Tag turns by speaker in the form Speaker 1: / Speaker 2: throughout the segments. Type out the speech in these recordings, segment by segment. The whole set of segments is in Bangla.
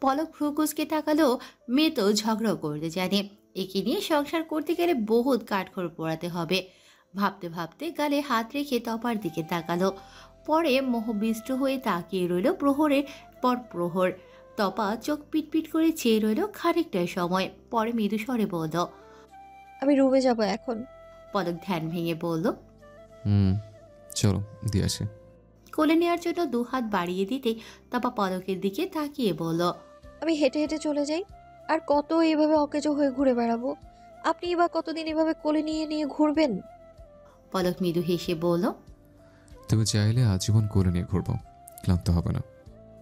Speaker 1: পলক ভ্রুকুচকে তাকালো। মেয়ে তো ঝগড়া করতে জানে, একে নিয়ে সংসার করতে গেলে বহুত কাঠখড় পোড়াতে হবে। ভাবতে ভাবতে গালে হাত রেখে তপার দিকে তাকালো। পরে মোহবিষ্ট হয়ে তাকিয়ে রইল প্রহরের পর প্রহর। তপা চোখ পিটপিট করে চেয়ে রইল খানিকটা সময়, পরে মৃদু স্বরে বলল।
Speaker 2: আমি রুমে যাব এখন।
Speaker 1: পলক ধ্যান ভেঙে বলল,
Speaker 3: চলো দিয়ে আসি।
Speaker 1: কোলে নেওয়ার জন্য দুহাত বাড়িয়ে দিতে তপা পলকের দিকে তাকিয়ে বলল,
Speaker 2: আমি হেঁটে হেঁটে চলে যাই। আর কত এইভাবে অকেজো হয়ে ঘুরে বেড়াবো? আপনি বা কতদিন এভাবে কোলে নিয়ে নিয়ে ঘুরবেন?
Speaker 1: পলক মৃদু হেসে বলল,
Speaker 3: তুমি চাইলে আজীবন কোলে নিয়ে ঘুরবো, ক্লান্ত হবে না।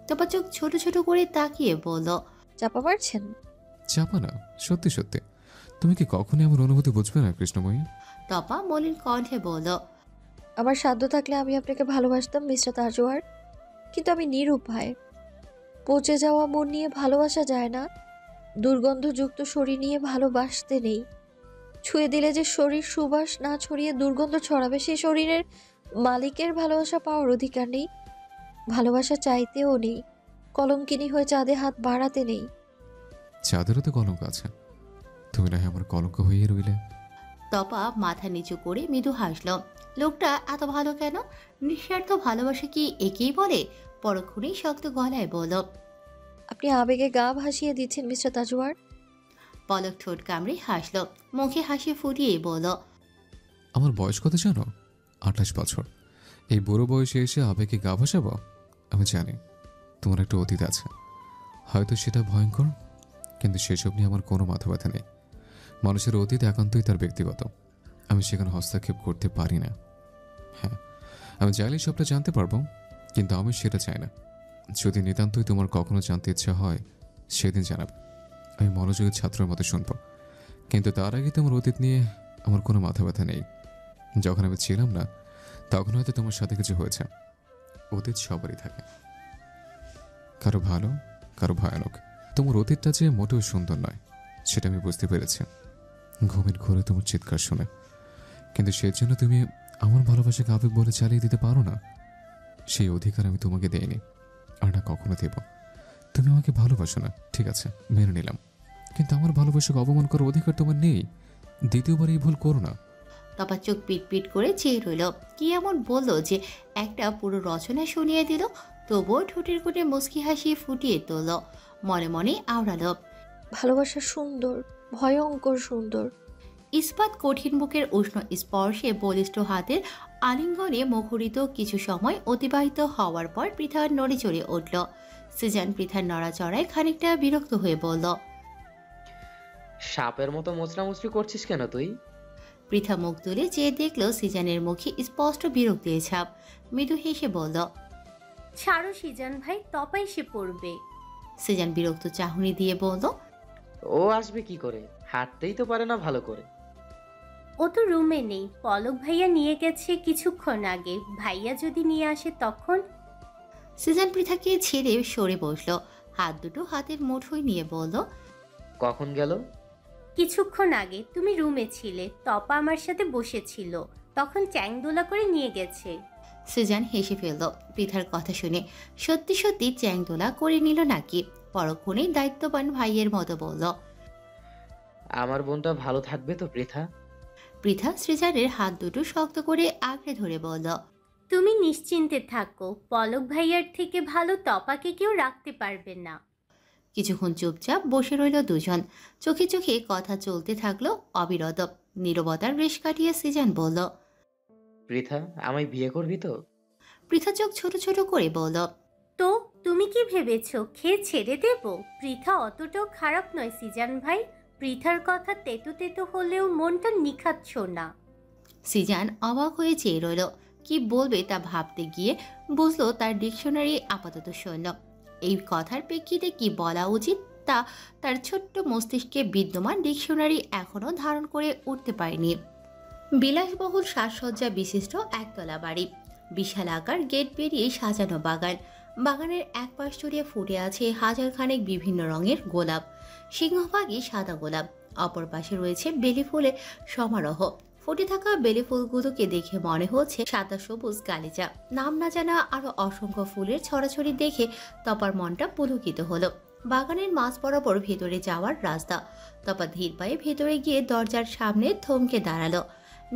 Speaker 1: তপা চোখ ছোট ছোট করে তাকিয়ে বলল,
Speaker 2: চাপা পারছেন?
Speaker 3: চাপা না, সত্যি সত্যি। তুমি কি কখনই আমার অনুভূতি বুঝবে না কৃষ্ণময়ী?
Speaker 1: তপা মলিন কণ্ঠে বলল,
Speaker 2: আমার সাধ্য থাকলে আমি আপনাকে ভালোবাসতাম মিস্টার তাজওয়ার, কিন্তু আমি নিরুপায়। পচে যাওয়া মন নিয়ে ভালোবাসা যায় না, দুর্গন্ধযুক্ত শরীর নিয়ে ভালোবাসতে নেই। ছুঁয়ে দিলে যে শরীর সুবাস না ছড়িয়ে দুর্গন্ধ ছড়াবে, সেই শরীরের মালিকের ভালোবাসা পাওয়ার অধিকার নেই। ভালোবাসা চাইতেও নেই, কলঙ্কিনী হয়ে চাঁদে হাত বাড়াতে নেই।
Speaker 3: চাঁদেরও তো কলঙ্ক আছে, তুমি না আমার কলঙ্ক হয়ে রইলে।
Speaker 1: তপা মাথা নিচু করে মৃদু হাসল। লোকটা এত ভালো কেন? নিঃস্বার্থ ভালোবাসা কি একেই বলে? পরক্ষণেই শক্ত গলায় বলল,
Speaker 2: আপনি আবেগে গা ভাসিয়ে দিচ্ছেন মিস্টার তাজওয়ার।
Speaker 1: পলক ঠোঁট কামড়ে হাসল, মুখে হাসি ফুটিয়ে বলল,
Speaker 3: আমার বয়স কত জানো? 28 বছর। এই বুড়ো বয়সে এসে আবেগে গা ভাসাবো? আমি জানি তোমার একটা অতীত আছে, হয়তো সেটা ভয়ঙ্কর, কিন্তু সেসব নিয়ে আমার কোনো মাথা ব্যথা নেই। মানুষের অতীত একান্তই তার ব্যক্তিগত, আমি সেখানে হস্তক্ষেপ করতে পারি না। হ্যাঁ, আমি চাইলে সবটা জানতে পারবো, কিন্তু আমি সেটা চাই না। যদি নিতান্তই তোমার কখনো জানতে ইচ্ছা হয় সেদিন জানাবে, আমি মনোযোগের ছাত্রের মতো শুনবো। কিন্তু তার আগে তোমার অতীত নিয়ে আমার কোনো মাথা ব্যথা নেই। যখন আমি ছিলাম না তখন হয়তো তোমার সাথে কিছু হয়েছে। অতীত সবারই থাকে, কারো ভালো, কারো ভয়ানক। তোমার অতীতটা যে মোটেও সুন্দর নয় সেটা আমি বুঝতে পেরেছি ঘুমের ঘোরে তোমার চিৎকার শুনে। কিন্তু সেজন্য তুমি আমার ভালোবাসাকে আবেগ বলে চালিয়ে দিতে পারো না। সেই অধিকার আমি তোমাকে দেইনি, আর না কখনো দেব। তুমি আমাকে ভালোবাসো না, ঠিক আছে, মেনে নিলাম, কিন্তু আমার ভালোবাসাকে অপমান করার অধিকার তোমার নেই। দ্বিতীয়বার এই ভুল করো না।
Speaker 1: তপা চোখ পিট পিট করে চেয়ে রইল। কি এমন বলল যে একটা পুরো রচনা শুনিয়ে দিল? তবুও ঠোঁটের কোণে মুচকি হাসি ফুটিয়ে তুলল, মনে মনে আওড়ালো,
Speaker 2: ভালোবাসা সুন্দর, ভয়ঙ্কর সুন্দর।
Speaker 1: ইস্পাত কঠিন বুকের উষ্ণ স্পর্শে বলিষ্ঠ হাতের আলিঙ্গনে মুখরিত কিছু সময় অতিবাহিত হওয়ার পর পৃথা নড়ে চড়ে উঠল। সিজান পৃথার নড়াচড়ায় খানিকটা বিরক্ত হয়ে বলল,
Speaker 4: সাপের মতো মোচড়ামুচড়ি করছিস কেন তুই?
Speaker 1: পৃথা মুখ তুলে চেয়ে দেখল সিজানের মুখে স্পষ্ট বিরক্তির ছাপ। মৃদু হেসে বলল,
Speaker 5: ছাড়ো সিজান ভাই, তপাই সে পড়বে।
Speaker 1: সিজান বিরক্ত চাহনি দিয়ে বলল,
Speaker 4: ও আসবে কি করে? হাঁটতেই তো পারে না ভালো করে।
Speaker 5: ও তো রুমে নেই, পলক ভাইয়া নিয়ে গেছে কিছুক্ষণ আগে। ভাইয়া যদি নিয়ে আসে তখন।
Speaker 1: সিজান পৃথাকে ছেড়ে সরে বসলো, হাত দুটো হাতের মুঠোয় নিয়ে বলল,
Speaker 4: কখন গেল?
Speaker 5: কিছুক্ষণ আগে তুমি রুমে ছিলে, তপা আমার সাথে বসেছিল, তখন চ্যাংদোলা করে নিয়ে গেছে।
Speaker 1: সিজান হেসে ফেলল পৃথার কথা শুনে। সত্যি সত্যি চ্যাংদোলা করে নিল নাকি? পরক্ষণেই দায়িত্ববান ভাইয়ের মতো বলল,
Speaker 4: আমার বোনটা ভালো থাকবে তো পৃথা?
Speaker 1: পৃথা সৃজানের হাত দুটো শক্ত করে আঁকড়ে ধরে বলল,
Speaker 5: তুমি নিশ্চিন্তে থাকো, পলক ভাইয়ার থেকে ভালো তপাকে কেউ রাখতে পারবে না।
Speaker 1: কিছুক্ষণ চুপচাপ বসে রইল দুজন, চোখে চোখে কথা চলতে থাকলো অবিরত। নীরবতার রেশ কাটিয়ে সিজান বলল,
Speaker 4: পৃথা, আমায় বিয়ে করবি তো?
Speaker 1: পৃথা চোখ ছোট ছোট করে বলল,
Speaker 5: তো তুমি কি ভেবেছো খেয়ে ছেড়ে দেব? পৃথা অতটাও খারাপ নয় সিজান ভাই। পৃথার কথা তেতো তেতো হলেও মনটা নিখাচ্ছ না।
Speaker 1: সিজান অবাক হয়ে চেয়ে রইল। কি বলবে তা ভাবতে গিয়ে বুঝলো তার ডিকশনারি আপাতত শূন্য। এই কথার প্রেক্ষিতে কি বলা উচিত তা তার ছোট্ট মস্তিষ্কে বিদ্যমান ডিকশনারি এখনো ধারণ করে উঠতে পারেনি। বিলাসবহুল সাজসজ্জা বিশিষ্ট একতলা বাড়ি, বিশাল আকার গেট পেরিয়ে সাজানো বাগান। বাগানের এক পাশ জুড়ে ফুটে আছে হাজার খানেক বিভিন্ন রঙের গোলাপ, সিংহভাগই সাদা গোলাপ। অপর পাশে রয়েছে বেলি ফুলের সমারোহ। ফুটে থাকা বেলি ফুলগুলোকে দেখে মনে হচ্ছে সাদা সবুজ গালিচা। নাম না জানা আরো অসংখ্য ফুলের ছড়াছড়ি দেখে তপার মনটা পুলকিত হলো। বাগানের মাঝ বরাবর ভেতরে যাওয়ার রাস্তা। তপা ধীর পায়ে ভেতরে গিয়ে দরজার সামনে থমকে দাঁড়ালো।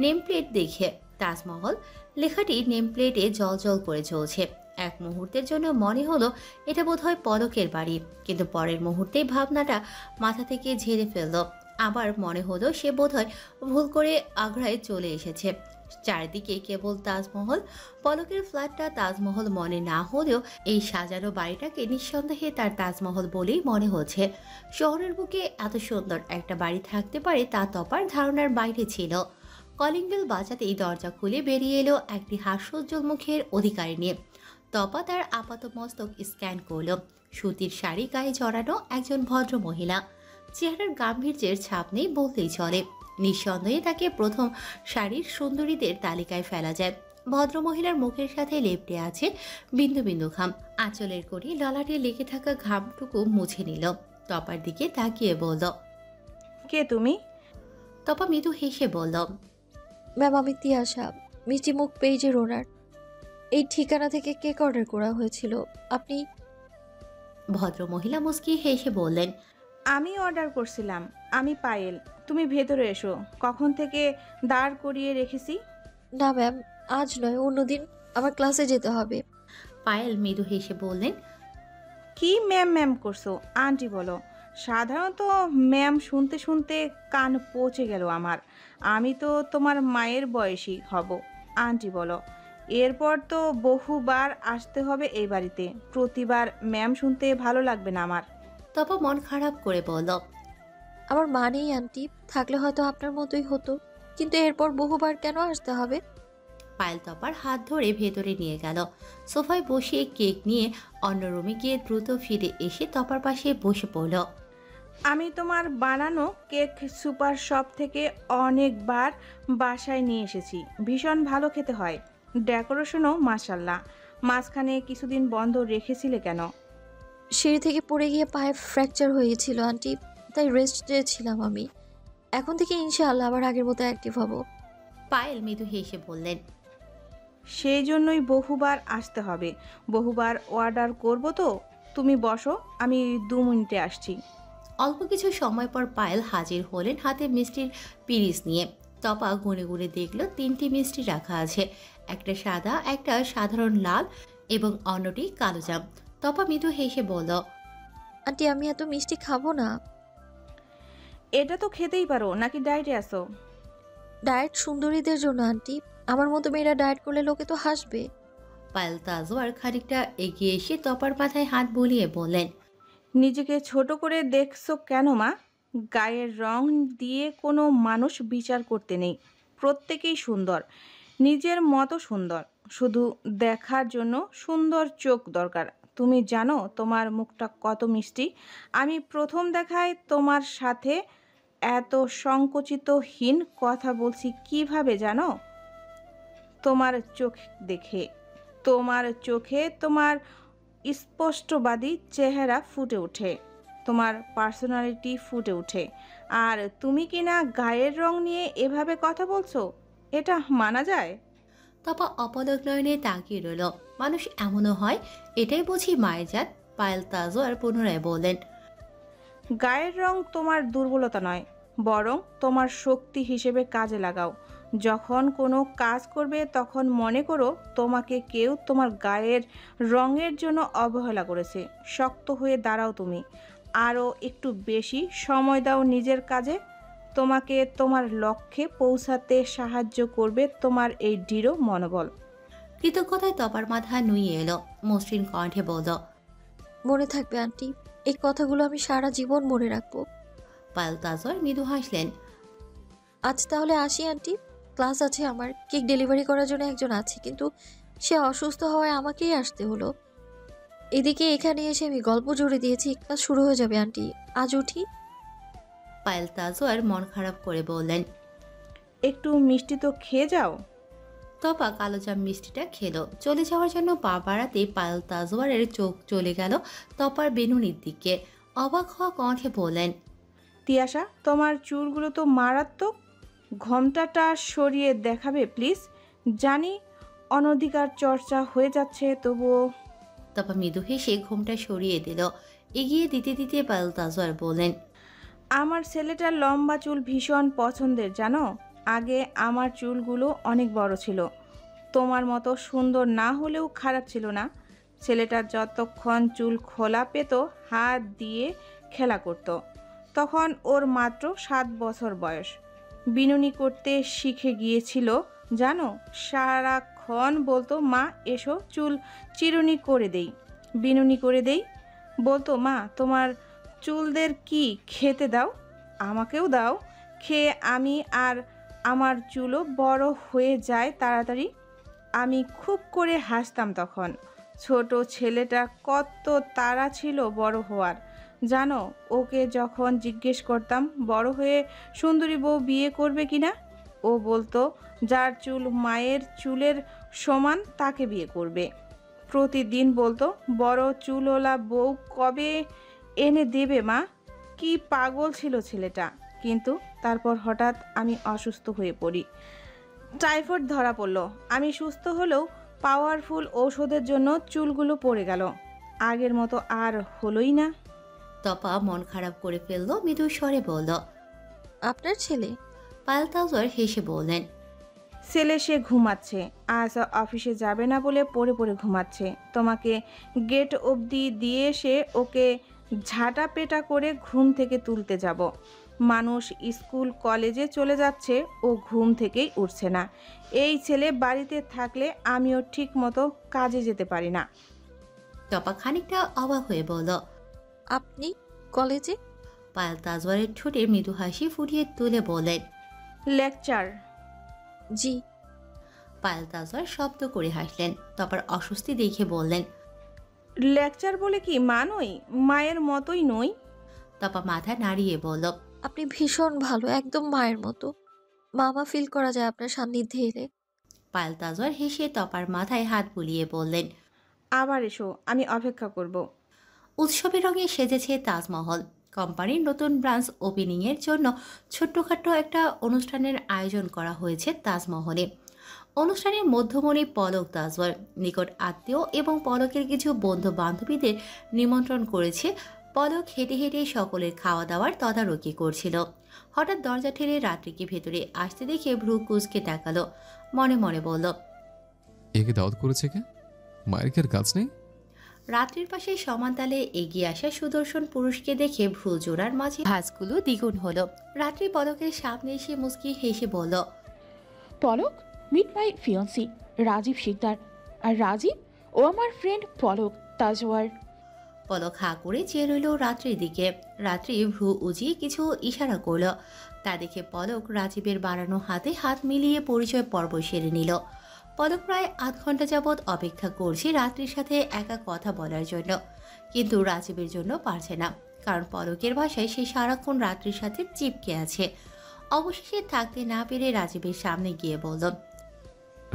Speaker 1: নেম প্লেট দেখে তাজমহল লেখাটি নেম প্লেটে জল করে চলছে। এক মুহূর্তের জন্য মনে হলো এটা বোধহয় পলকের বাড়ি, কিন্তু পরের মুহূর্তেই ভাবনাটা মাথা থেকে ঝেড়ে ফেললো। আবার মনে হলো সে বোধহয় ভুল করে আগ্রায় চলে এসেছে। চারিদিকে কেবল তাজমহল। পলকের ফ্ল্যাটটা তাজমহল মনে না হলেও এই সাজানো বাড়িটাকে নিঃসন্দেহে তার তাজমহল বলেই মনে হচ্ছে। শহরের বুকে এত সুন্দর একটা বাড়ি থাকতে পারে তা তপার ধারণার বাইরে ছিল। কলিং বেল বাজাতেই দরজা খুলে বেরিয়ে এলো একটি হাস্যোজ্জ্বল মুখের অধিকারী নিয়ে। তপা তার আপাতমস্তক স্ক্যান করল। সুতির শাড়ি গায়ে জড়ানো একজন ভদ্র মহিলা। চেহারার গাম্ভীর্যের ছাপ নেই বলতেই চলে। নিঃসন্দেহে তাকে প্রথম শাড়ির সুন্দরীদের তালিকায় ফেলা যায়। ভদ্রমহিলার মুখের সাথে লেপ্টে আছে বিন্দু বিন্দু ঘাম। আঁচলের করি ললাটে লেগে থাকা ঘামটুকু মুছে নিল। তপার দিকে তাকিয়ে বলল,
Speaker 6: কে তুমি?
Speaker 1: তপা মৃদু হেসে বলল,
Speaker 2: ম্যাম আমি তিয়াশা, মিষ্টি মুখ পেজের ওনার। এই ঠিকানা থেকে কেক অর্ডার করা হয়েছিল। আপনি?
Speaker 1: ভদ্রমহিলা মুচকি হেসে বললেন,
Speaker 6: আমি অর্ডার করছিলাম। আমি পায়েল। তুমি ভেতরে এসো। কখন থেকে দাঁড় করিয়ে রেখেছি?
Speaker 2: না ম্যাম, আজ নয়, অন্যদিন। আমার ক্লাসে যেতে হবে।
Speaker 1: পায়েল মৃদু হেসে বললেন,
Speaker 6: কি ম্যাম ম্যাম করছো? আন্টি বলো। সাধারণত ম্যাম শুনতে শুনতে কান পচে গেল আমার। আমি তো তোমার মায়ের বয়সী হব। আন্টি বলো। এরপর তো বহুবার আসতে হবে এই বাড়িতে। প্রতিবার ম্যাম শুনতে ভালো লাগবে না আমার।
Speaker 1: তপা মন খারাপ করে বলল,
Speaker 2: আমার মা নেই আন্টি, থাকলে হয়তো আপনার মতোই হতো, কিন্তু এরপর বহুবার কেন আসতে হবে?
Speaker 1: পায়েল তপার হাত ধরে ভেতরে নিয়ে গেল। সোফায় বসিয়ে কেক নিয়ে অন্য রুমে গিয়ে দ্রুত ফিরে এসে তপার পাশে বসে পড়ল।
Speaker 6: আমি তোমার বানানো কেক সুপার শপ থেকে অনেকবার বাসায় নিয়ে এসেছি। ভীষণ ভালো খেতে হয়। ডেকোরেশনও মাশাল্লাহ। মাঝখানে কিছুদিন বন্ধ রেখেছিলে কেন?
Speaker 2: সিঁড়ি থেকে পড়ে গিয়ে পায়ে ফ্র্যাকচার হয়েছিল আন্টি, তাই রেস্টে ছিলাম আমি। এখন থেকে ইনশাআল্লাহ আবার আগের মতো অ্যাক্টিভ হব।
Speaker 1: পায়েল মৃদু হেসে বললেন,
Speaker 6: সেই জন্যই বহুবার আসতে হবে। বহুবার অর্ডার করব তো। তুমি বসো, আমি 2 মিনিটে আসছি।
Speaker 1: অল্প কিছু সময় পর পায়েল হাজির হলেন হাতে মিষ্টির পিরিচ নিয়ে। তপা গুনে গুনে দেখল 3টি মিষ্টি রাখা আছে, একটা সাদা, একটা সাধারণ লাল এবং অন্যটি কালো জাম। তপা মৃদু হেসে বলল,
Speaker 2: আন্টি আমি এত মিষ্টি খাবো না।
Speaker 6: এটা তো খেতেই পারো, নাকি ডায়েটে আসো?
Speaker 2: ডায়েট সুন্দরীদের জন্য আন্টি, আমার মতো মেয়েরা ডায়েট করলে লোকে তো হাসবে।
Speaker 1: পায়েল তাজওয়ার খানিকটা এগিয়ে এসে তপার মাথায় হাত বুলিয়ে বললেন,
Speaker 6: নিজেকে ছোট করে দেখছো কেন মা? গায়ের রং দিয়ে কোনো মানুষ বিচার করতে নেই। প্রত্যেকেই সুন্দর, নিজের মতো সুন্দর। শুধু দেখার জন্য সুন্দর চোখ দরকার। তুমি জানো তোমার মুখটা কত মিষ্টি? আমি প্রথম দেখায় তোমার সাথে এত সংকুচিতহীন কথা বলছি কিভাবে জানো? তোমার চোখ দেখে। তোমার চোখে তোমার স্পষ্টবাদী চেহারা ফুটে ওঠে, তোমার পার্সোনালিটি ফুটে ওঠে। আর তুমি কিনা গায়ের রং নিয়ে এভাবে কথা বলছো? এটা মানা যায়?
Speaker 1: তপা অপলক নয়নে তাকিয়ে রইল। মানুষ এমনও হয়, এটাই বুঝি মায়ের জাত। পায়েল তাজওয়ার পুনরায় বললেন,
Speaker 6: গায়ের রং তোমার দুর্বলতা নয়, বরং তোমার শক্তি হিসেবে কাজে লাগাও। যখন কোনো কাজ করবে তখন মনে করো তোমাকে কেউ তোমার গায়ের রঙের জন্য অবহেলা করেছে। শক্ত হয়ে দাঁড়াও তুমি। আরও একটু বেশি সময় দাও নিজের কাজে। তোমাকে তোমার লক্ষ্যে পৌঁছাতে সাহায্য করবে তোমার এই দৃঢ় মনোবল।
Speaker 1: কৃতজ্ঞতায় তপার মাথা নুয়ে এলো। মসৃণ কণ্ঠে বলল,
Speaker 2: মনে থাকবে আন্টি, এই কথাগুলো আমি সারা জীবন মনে রাখবো।
Speaker 1: পায়েল তাজওয়ার মৃদু হাসলেন।
Speaker 2: আজ তাহলে আসি আন্টি, ক্লাস আছে আমার। কেক ডেলিভারি করার জন্য একজন আছে, কিন্তু সে অসুস্থ হওয়ায় আমাকেই আসতে হলো। এদিকে এখানে এসে আমি গল্প জুড়ে দিয়েছি, ক্লাস শুরু হয়ে যাবে আন্টি। আজ উঠি।
Speaker 1: পায়েল তাজওয়ার মন খারাপ করে বললেন,
Speaker 6: একটু মিষ্টি তো খেয়ে যাও।
Speaker 1: তপা কালোজাম মিষ্টিটা খেলো। চলে যাওয়ার জন্য পা বাড়াতেই পায়েল তাজওয়ারের চোখ চলে গেল তপার বেনুনির দিকে। অবাক হওয়া কণ্ঠে বললেন,
Speaker 6: তিয়াশা, তোমার চুলগুলো তো মারাত্মক। ঘোমটাটা সরিয়ে দেখাবে প্লিজ? জানি অনধিকার চর্চা হয়ে যাচ্ছে, তবুও।
Speaker 1: তপা মৃদু হেসে ঘুমটা সরিয়ে দিল। এগিয়ে দিতে দিতে পায়েল তাজওয়ার বললেন,
Speaker 6: আমার ছেলেটার লম্বা চুল ভীষণ পছন্দের জানো। আগে আমার চুলগুলো অনেক বড় ছিল, তোমার মতো সুন্দর না হলেও খারাপ ছিল না। ছেলেটার যতক্ষণ চুল খোলা পেত হাত দিয়ে খেলা করত। তখন ওর মাত্র 7 বছর বয়স। বিনুনি করতে শিখে গিয়েছিল জানো। সারাক্ষণ বলতো, মা এসো চুল চিরুনি করে দেই, বিনুনি করে দেই। বলতো, মা তোমার চুলদের কি খেতে দাও, আমাকেও দাও, খেয়ে আমি আর আমার চুলও বড় হয়ে যায় তাড়াতাড়ি। আমি খুব করে হাসতাম তখন। ছোট ছেলেটা কত তাড়া ছিল বড় হওয়ার জানো। ওকে যখন জিজ্ঞেস করতাম বড় হয়ে সুন্দরী বউ বিয়ে করবে কিনা, ও বলতো যার চুল মায়ের চুলের সমান তাকে বিয়ে করবে। প্রতিদিন বলতো, বড় চুলওয়ালা বউ কবে এনে দেবে মা। কি পাগল ছিল ছেলেটা। কিন্তু তারপর হঠাৎ আমি অসুস্থ হয়ে পড়ি, টাইফয়েড ধরা পড়ল। আমি সুস্থ হলেও পাওয়ারফুল ঔষধের জন্য চুলগুলো পড়ে গেল, আগের মতো আর হলোই না।
Speaker 1: তপা মন খারাপ করে ফেলল, মৃদু স্বরে বলল।
Speaker 2: আপনার ছেলে?
Speaker 1: পায়েল তাজওয়ার হেসে বললেন,
Speaker 6: ছেলে সে ঘুমাচ্ছে, আজ অফিসে যাবে না বলে পড়ে পড়ে ঘুমাচ্ছে। তোমাকে গেট অবধি দিয়ে সে ওকে ঝাঁটা পেটা করে ঘুম থেকে তুলতে যাব। মানুষ স্কুল কলেজে চলে যাচ্ছে, ও ঘুম থেকেই উঠছে না। এই ছেলে বাড়িতে থাকলে আমিও ঠিক মতো কাজে যেতে পারি না।
Speaker 1: তপা খানিকটা অবাক হয়ে বলল।
Speaker 2: আপনি কলেজে?
Speaker 1: পায়েল তাজওয়ারের ঠোঁটে মৃদু হাসি ফুটিয়ে তুলে বললেন,
Speaker 6: লেকচার।
Speaker 2: জি।
Speaker 1: পায়েল তাজওয়ার শব্দ করে হাসলেন। তপার অস্বস্তি দেখে বললেন,
Speaker 6: লেকচার বলে কি মা নই? মায়ের মতোই নই।
Speaker 1: তপা মাথা নাড়িয়ে বলল,
Speaker 2: আপনি ভীষণ ভালো, একদম মায়ের মতো। মামা ফিল করা যায় আপনার সান্নিধ্যে এলে।
Speaker 1: পায়েল তাজওয়ার হেসে তপার মাথায় হাত বুলিয়ে বললেন,
Speaker 6: আবার এসো, আমি অপেক্ষা করব।
Speaker 1: উৎসবের রঙে সেজেছে তাজমহল। কোম্পানির নতুন ব্রাঞ্চ ওপেনিংয়ের জন্য ছোট্টখাট্ট একটা অনুষ্ঠানের আয়োজন করা হয়েছে তাজমহলে। অনুষ্ঠানের মধ্যমণি পলক তাজওয়ার নিকট আত্মীয় এবং পলকের কিছু বন্ধু বান্ধবীদের নিমন্ত্রণ করেছে। পলক হেঁটে হেঁটে সকলের খাওয়া দাওয়ার তদারকি করছিল। হঠাৎ দরজা ঠেলে রাত্রিকে ভেতরে আসতে দেখে ভ্রু কুঁচকে তাকালো। মনে মনে বলল,
Speaker 3: একে দাওয়াত করেছে কে? মায়ের কি আর কাজ নেই?
Speaker 1: রাত্রির পাশে সমান তালে এগিয়ে আসা সুদর্শন পুরুষকে দেখে ভ্রু জোড়ার মাঝে ভাঁজগুলো দ্বিগুণ হলো। রাত্রি পলকের সামনে এসে মুচকি হেসে বলল,
Speaker 7: Palak, meet my fiancee Rajeev Sikdar. আর রাজীব ও আমার ফ্রেন্ড পলক তাজওয়ার।
Speaker 1: পলক হাঁ করে চেয়ে রইল রাত্রির দিকে। রাত্রি ভ্রু উজিয়ে কিছু ইশারা করল। তা দেখে পলক রাজীবের বাড়ানো হাতে হাত মিলিয়ে পরিচয় পর্ব সেরে নিল। পলক প্রায় আধ ঘন্টা যাবৎ অপেক্ষা করছে রাত্রির সাথে একা কথা বলার জন্য, কিন্তু রাজীবের জন্য পারছে না। কারণ পলকের ভাষায় সে সারাক্ষণ রাত্রির সাথে চিপকে আছে। অবশেষে থাকতে না পেরে রাজীবের সামনে গিয়ে বলল,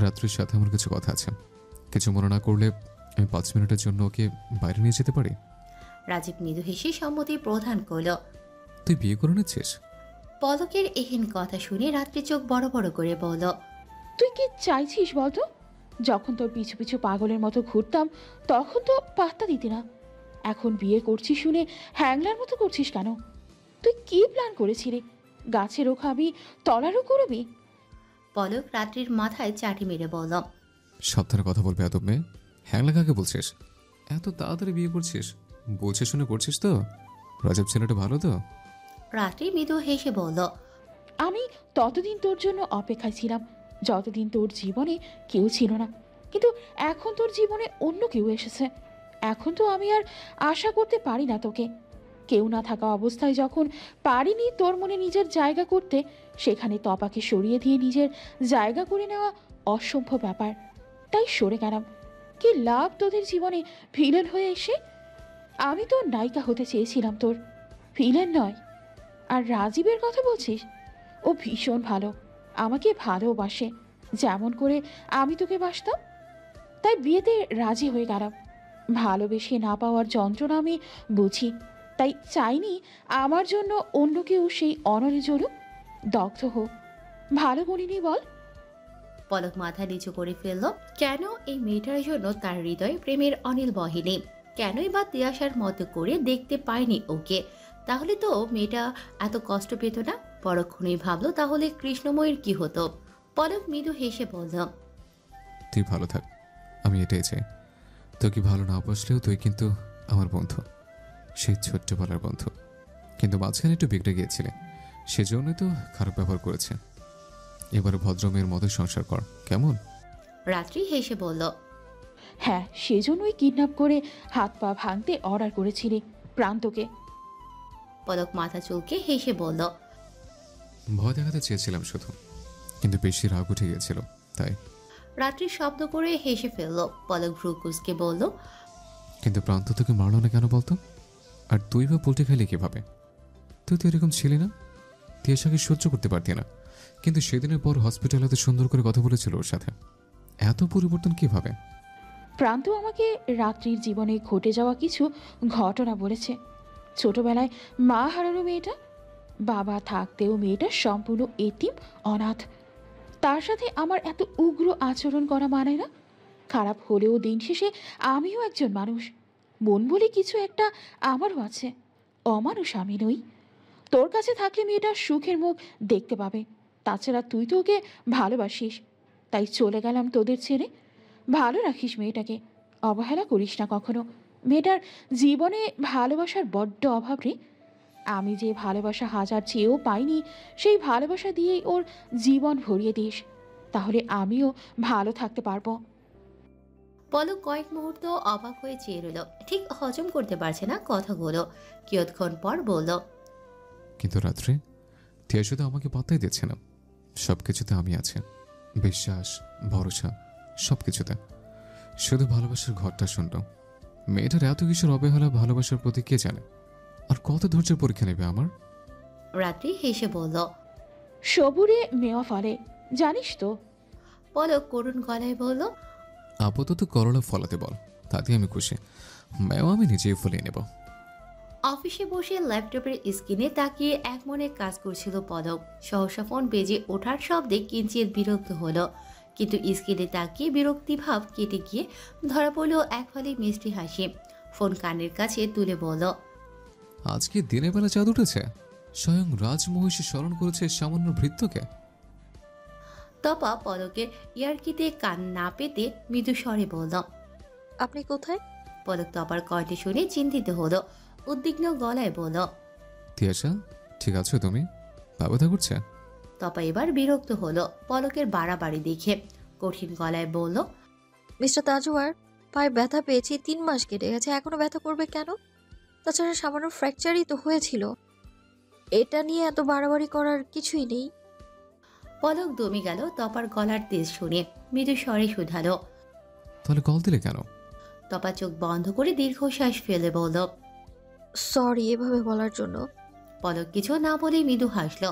Speaker 3: রাত্রির সাথে আমার কিছু কথা আছে। কিছু মনে না করলে আমি 5 মিনিটের জন্য ওকে বাইরে নিয়ে যেতে পারি?
Speaker 1: রাজীব মৃদু হেসে সম্মতি প্রদান করল।
Speaker 3: তুই বিয়ে করে নিচ্ছিস?
Speaker 1: পলকের এহেন কথা শুনে রাত্রি চোখ বড় বড় করে বলল,
Speaker 7: তুই কি চাইছিস বলতো? যখন তোর পিছু পিছু পাগলের মতো ঘুরতাম তখন তো পাত্তা দিতি না। এখন বিয়ে করছিস শুনে হ্যাংলার মতো করছিস কেন? তুই কি প্ল্যান করেছিলি? গাছেরও খাবি, তলারও করবি?
Speaker 1: পলক রাত্রির মাথায় চাটি মেরে বলল,
Speaker 3: সাবধানে কথা বলবে এত মেয়ে। হ্যাংলা কাকে বলছিস? এত তাড়াতাড়ি বিয়ে করছিস? বলছে শুনে করছিস তো? রাজীব ছেলেটা ভালো তো?
Speaker 1: রাত্রি মৃদু হেসে বলল,
Speaker 7: আমি ততদিন তোর জন্য অপেক্ষায় ছিলাম যতদিন তোর জীবনে কেউ ছিল না, কিন্তু এখন তোর জীবনে অন্য কেউ এসেছে। এখন তো আমি আর আশা করতে পারি না তোকে। কেউ না থাকা অবস্থায় যখন পারিনি তোর মনে নিজের জায়গা করতে, সেখানে তপাকে সরিয়ে দিয়ে নিজের জায়গা করে নেওয়া অসম্ভব ব্যাপার। তাই সরে গেলাম। কি লাভ তোদের জীবনে ভিলেন হয়ে এসে? আমি তোর নায়িকা হতে চেয়েছিলাম, তোর ভিলেন নয়। আর রাজীবের কথা বলছিস? ও ভীষণ ভালো, আমাকে ভালোবাসে যেমন করে আমি তোকে বাসতাম। তাই বিয়েতে রাজি হয়ে গেলাম। ভালোবেসে না পাওয়ার যন্ত্রণা আমি বুঝি, তাই চাইনি আমার জন্য অন্য কেউ সেই অনলে জ্বলুক, দগ্ধ হোক। ভালো বলিনি বল?
Speaker 1: পলক মাথা নিচু করে ফেলল। কেন এই মেয়েটার জন্য তার হৃদয়ে প্রেমের অনিল বহেনি। কেনই বা তিয়াশার মতো করে দেখতে পায়নি ওকে? তাহলে তো মেয়েটা এত কষ্ট পেত না। পরক্ষণেই ভাবলো তাহলে কৃষ্ণময়ীর কি হতো। পলক মৃদু হেসে বলল,
Speaker 3: তুই ভালো থাক, আমি এটাই চাই। তোকে ভালো না বসলেও তুই কিন্তু আমার বন্ধু, সেই ছোট্টবেলার বন্ধু। কিন্তু মাঝখানে একটু বিগড়ে গিয়েছিলে, সেজন্যই তো খারাপ ব্যবহার করেছে। এবার ভদ্রমেয়ের মতো সংসার কর, কেমন?
Speaker 1: রাত্রি হেসে বলল,
Speaker 7: হ্যাঁ, সেজন্যই কিডন্যাপ করে হাত পা ভাঙতে অর্ডার করেছিলি প্রান্তকে।
Speaker 1: পলক মাথা চুলকে হেসে বলল,
Speaker 3: ভয় দেখাতে চেয়েছিলাম শুধু, কিন্তু বেশি রাগ উঠে গিয়েছিল তাই।
Speaker 1: রাত্রি শব্দ করে হেসে ফেলল। পলক ভ্রু কুঁচকে বলল,
Speaker 3: কিন্তু প্রান্ত তোকে মারল না কেন বলতো? আর তুই বা পোল্টে খাইলি কিভাবে? তুই তো এরকম ছিলি না, তিয়াশাকে সহ্য করতে পারতি না, কিন্তু সেদিনের পর হসপিটালে এত সুন্দর করে কথা বলেছিল ওর সাথে। এত পরিবর্তন কিভাবে?
Speaker 7: প্রান্ত আমাকে রাত্রির জীবনে ঘটে যাওয়া কিছু ঘটনা বলেছে। ছোটবেলায় মা হারানো মেয়েটা, বাবা থাকতেও মেয়েটা সম্পূর্ণ এতিম, অনাথ। তার সাথে আমার এত উগ্র আচরণ করা মানে না। খারাপ হলেও দিন শেষে আমিও একজন মানুষ, মন বলে কিছু একটা আমারও আছে। অমানুষ আমি নই। তোর কাছে থাকলে মেয়েটার সুখের মুখ দেখতে পাবে। তাছাড়া তুই তো ওকে ভালোবাসিস, তাই চলে গেলাম তোদের ছেড়ে। ভালো রাখিস মেয়েটাকে, অবহেলা করিস না কখনো। মেয়েটার জীবনে ভালোবাসার বড্ড অভাব রে। আমি যে ভালোবাসা হাজার চেয়েও পাইনি, সেই ভালোবাসা দিয়েই ওর জীবন ভরিয়ে দিস, তাহলে আমিও ভালো থাকতে পারবো।
Speaker 1: পলক কয়েক মুহূর্ত অবাক হয়ে চেয়ে রইল, ঠিক হজম করতে পারছে না কথাগুলো। কিয়ৎক্ষণ পর বলল,
Speaker 3: কিন্তু রাত্রে তিয়াশা তো আমাকে পাত্তাই দিচ্ছে না। সব কিছুতে আমি আছি, বিশ্বাস, ভরসা, সব কিছুতে। শুধু ভালোবাসার ঘরটা শূন্য। মেয়েটার এত কিশোর অবহেলা ভালোবাসার প্রতি কে জানে? আর কত ধৈর্যের পরীক্ষা নেবে আমার?
Speaker 1: রাত্রি হেসে বলল,
Speaker 7: সবুরে মেওয়া ফলে, জানিস তো।
Speaker 1: পলক করুণ গলায় বলল,
Speaker 3: আপাতত করলা ফলাতে বল, তাতে আমি খুশি। মেও আমি নিজেই ফলিয়ে নেব।
Speaker 1: অফিসে বসে ল্যাপটপের স্ক্রিনে তাকিয়ে এক মনে কাজ করছিল পলক। সহসা ফোন বেজে ওঠার শব্দে কিঞ্চিত বিরক্ত হলো, কিন্তু স্ক্রিনে তাকিয়ে বিরক্তি ভাব কেটে গিয়ে ধরা পড়ল এক ফালি মিষ্টি হাসি। ফোন কানের কাছে তুলে বলল,
Speaker 3: আজকে দিনের বেলা চাঁদ উঠেছে, স্বয়ং রাজমহিষী স্মরণ করেছে সামান্য ভৃত্যকে।
Speaker 1: তপা পলকের ইয়ার্কিতে কান না পেতে মৃদু স্বরে বলল,
Speaker 2: আপনি কোথায়?
Speaker 1: পলক তপার কয়টি শুনে চিন্তিত হলো, উদ্বিগ্ন গলায় বলল,
Speaker 3: তিয়াশা, ঠিক আছো তুমি? পা ব্যথা করছে?
Speaker 1: তপা এবার বিরক্ত হলো পলকের বাড়াবাড়ি দেখে, কঠিন গলায় বলল,
Speaker 2: মিস্টার তাজওয়ার, পায়ে ব্যথা পেয়েছি, 3 মাস কেটে গেছে, এখনো ব্যথা করবে কেন? তাছাড়া সামান্য ফ্র্যাকচারই তো হয়েছিল, এটা নিয়ে এত বাড়াবাড়ি করার কিছুই নেই।
Speaker 1: পলক দমে গেল তপার গলার তেজ শুনে, মৃদু স্বরে শুধালো।
Speaker 3: তাহলে কল দিলে কেন?
Speaker 1: তপা চোখ বন্ধ করে দীর্ঘশ্বাস ফেলে বলল,
Speaker 2: সরি এভাবে বলার জন্য।
Speaker 1: পলক কিছু না বলেই মৃদু হাসল।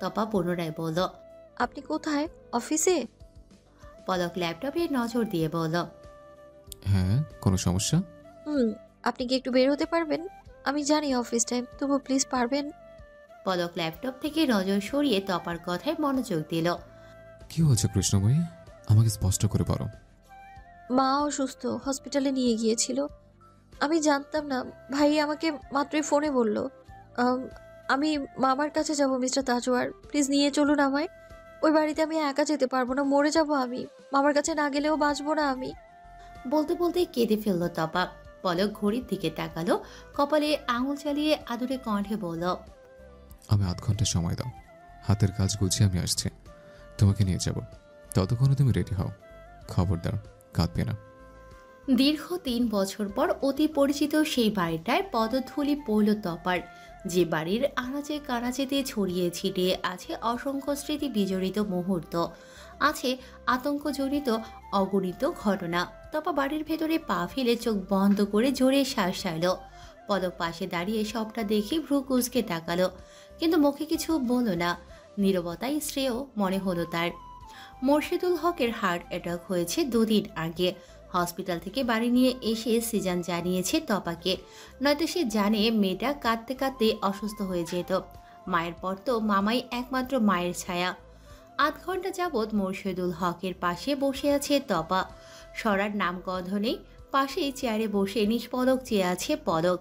Speaker 1: তপা পুনরায় বলল,
Speaker 2: আপনি কোথায়? অফিসে?
Speaker 1: পলক ল্যাপটপে নজর দিয়ে বলল,
Speaker 3: হ্যাঁ, কোনো সমস্যা?
Speaker 2: আপনি কি একটু বের হতে পারবেন? আমি জানি অফিস টাইম, তবু প্লিজ পারবেন?
Speaker 1: পলক ল্যাপটপ থেকে নজর সরিয়ে তপার কথায় মনোযোগ দিল।
Speaker 3: কি হয়েছে কৃষ্ণময়ী, আমাকে স্পষ্ট করে বলো।
Speaker 2: মা অসুস্থ, হসপিটালে নিয়ে গিয়েছিল। আমি জানতাম না, ভাই আমাকে মাত্রই ফোনে বলল। আমি মামার কাছে যাব মিস্টার তাজওয়ার, প্লিজ নিয়ে চলুন আমায়। ওই বাড়িতে আমি একা যেতে পারবো না, মরে যাব আমি। মামার কাছে না গেলেও বাঁচবো না আমি।
Speaker 1: বলতে বলতে কেঁদে ফেলল তপা। পলক ঘড়ির দিকে তাকালো, কপালে আঙুল চালিয়ে আদুরে কণ্ঠে বলল,
Speaker 3: আমি 8 ঘন্টা সময় দাও, হাতের কাজ গুছিয়ে আমি আসছি, তোমাকে নিয়ে যাব। ততক্ষণে তুমি রেডি হও, খবরদার কাঁদবে না।
Speaker 1: দীর্ঘ 3 বছর পর অতি পরিচিত সেই বাড়িটায় পদধূলি পড়ল তপার। যে বাড়ির আনাচে কানাচেতে ছড়িয়ে ছিটিয়ে আছে অসংখ্য স্মৃতি বিজড়িত মুহূর্ত, আছে আতঙ্কজনিত অগণিত ঘটনা। তপা বাড়ির ভেতরে পা ফেলে চোখ বন্ধ করে জোরে শ্বাস ছাড়ল। পলক পাশে দাঁড়িয়ে সবটা দেখে ভ্রু কুঁচকে তাকালো, কিন্তু মুখে কিছু বলল না। নীরবতাই শ্রেয় মনে হলো তার। মোর্শেদুল হকের হার্ট অ্যাটাক হয়েছে 2 দিন আগে। হসপিটাল থেকে বাড়ি নিয়ে এসে সিজান জানিয়েছে তপাকে, নয়তো সে জানে মেয়েটা কাঁদতে কাঁদতে অসুস্থ হয়ে যেত। মায়ের পর তো মামাই একমাত্র মায়ের ছায়া। 8 ঘন্টা যাবৎ মোর্শেদুল হকের পাশে বসে আছে তপা। সরার নামগন্ধ নেই, পাশেই চেয়ারে বসে নিষ্পলক চেয়ে আছে পলক।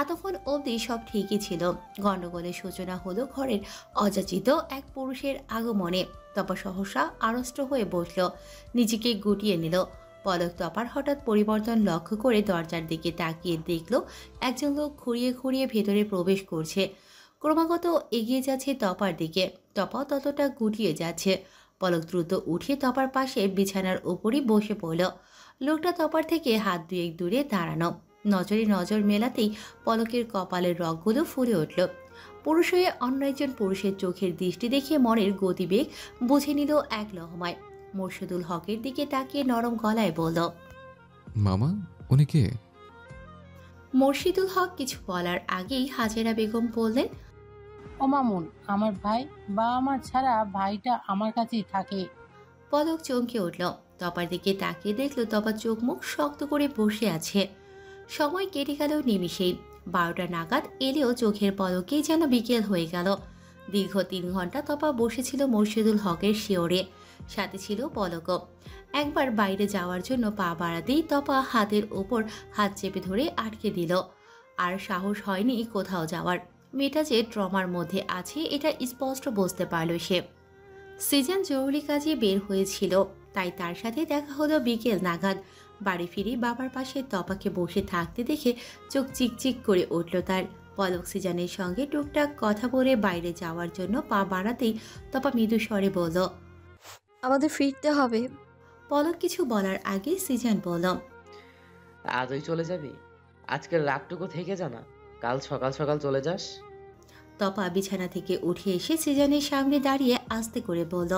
Speaker 1: এতক্ষণ অবধি সব ঠিকই ছিল। গণ্ডগোলের সূচনা হলো ঘরের অযাচিত এক পুরুষের আগমনে। তপা সহসা আড়ষ্ট হয়ে বসল, নিজেকে গুটিয়ে নিল। পলক তপার হঠাৎ পরিবর্তন লক্ষ্য করে দরজার দিকে তাকিয়ে দেখল একজন লোক খুঁড়িয়ে খুঁড়িয়ে ভেতরে প্রবেশ করছে। ক্রমাগত এগিয়ে যাচ্ছে তপার দিকে। তপাও ততটা গুটিয়ে যাচ্ছে। পলক দ্রুত উঠে তপার পাশে বিছানার উপরই বসে পড়ল। লোকটা তপার থেকে হাত দুয়েক দূরে দাঁড়ানো। নজরে নজর মেলাতেই পলকের কপালের রগগুলো ফুলে উঠল। পুরুষ হয়ে অন্য একজন পুরুষের চোখের দৃষ্টি দেখে মনের গতিবেগ বুঝে নিল এক লহমায়। মোর্শেদুল হকের দিকে তাকিয়ে নরম গলায় বলল,
Speaker 3: মামা, উনি কে?
Speaker 1: মোর্শেদুল হক কিছু বলার আগেই হাজেরা বেগম বললেন,
Speaker 8: ও মামুন, আমার ভাই, বাবা মা ছাড়া ভাইটা আমার কাছেই থাকে।
Speaker 1: পলক চমকে উঠল। তপার দিকে তাকিয়ে দেখল তপা চোখ মুখ শক্ত করে বসে আছে। সময় কেটে গেল নিমিষেই। 12টা নাগাদ এলেও চোখের পলকেই যেন বিকেল হয়ে গেল। দীর্ঘ 3 ঘন্টা তপা বসেছিল মোর্শেদুল হকের শিওরে। সাথে ছিল পলকও। একবার বাইরে যাওয়ার জন্য পা বাড়াতেই তপা হাতের ওপর হাত চেপে ধরে আটকে দিল। আর সাহস হয়নি কোথাও যাওয়ার। মেয়েটা যে ট্রমার মধ্যে আছে এটা স্পষ্ট বুঝতে পারল সে। সিজন জরুরি কাজে বের হয়েছিল, তাই তার সাথে দেখা হলো বিকেল নাগাদ। বাড়ি ফিরে বাবার পাশে তপাকে বসে থাকতে দেখে চোখ চিকচিক করে উঠল তার। পলক সিজানের সঙ্গে টুকটাক কথা বলে বাইরে যাওয়ার জন্য পা বাড়াতেই তপা মৃদু স্বরে বলল,
Speaker 2: আমাদের ফিরতে হবে।
Speaker 1: পলক কিছু বলার আগে সিজান বলল,
Speaker 4: আজই চলে যাবি? আজকের রাতটুকু থেকে জানা, কাল সকাল সকাল চলে যাস।
Speaker 1: তপা বিছানা থেকে উঠে এসে সিজানের সামনে দাঁড়িয়ে আস্তে করে বলল,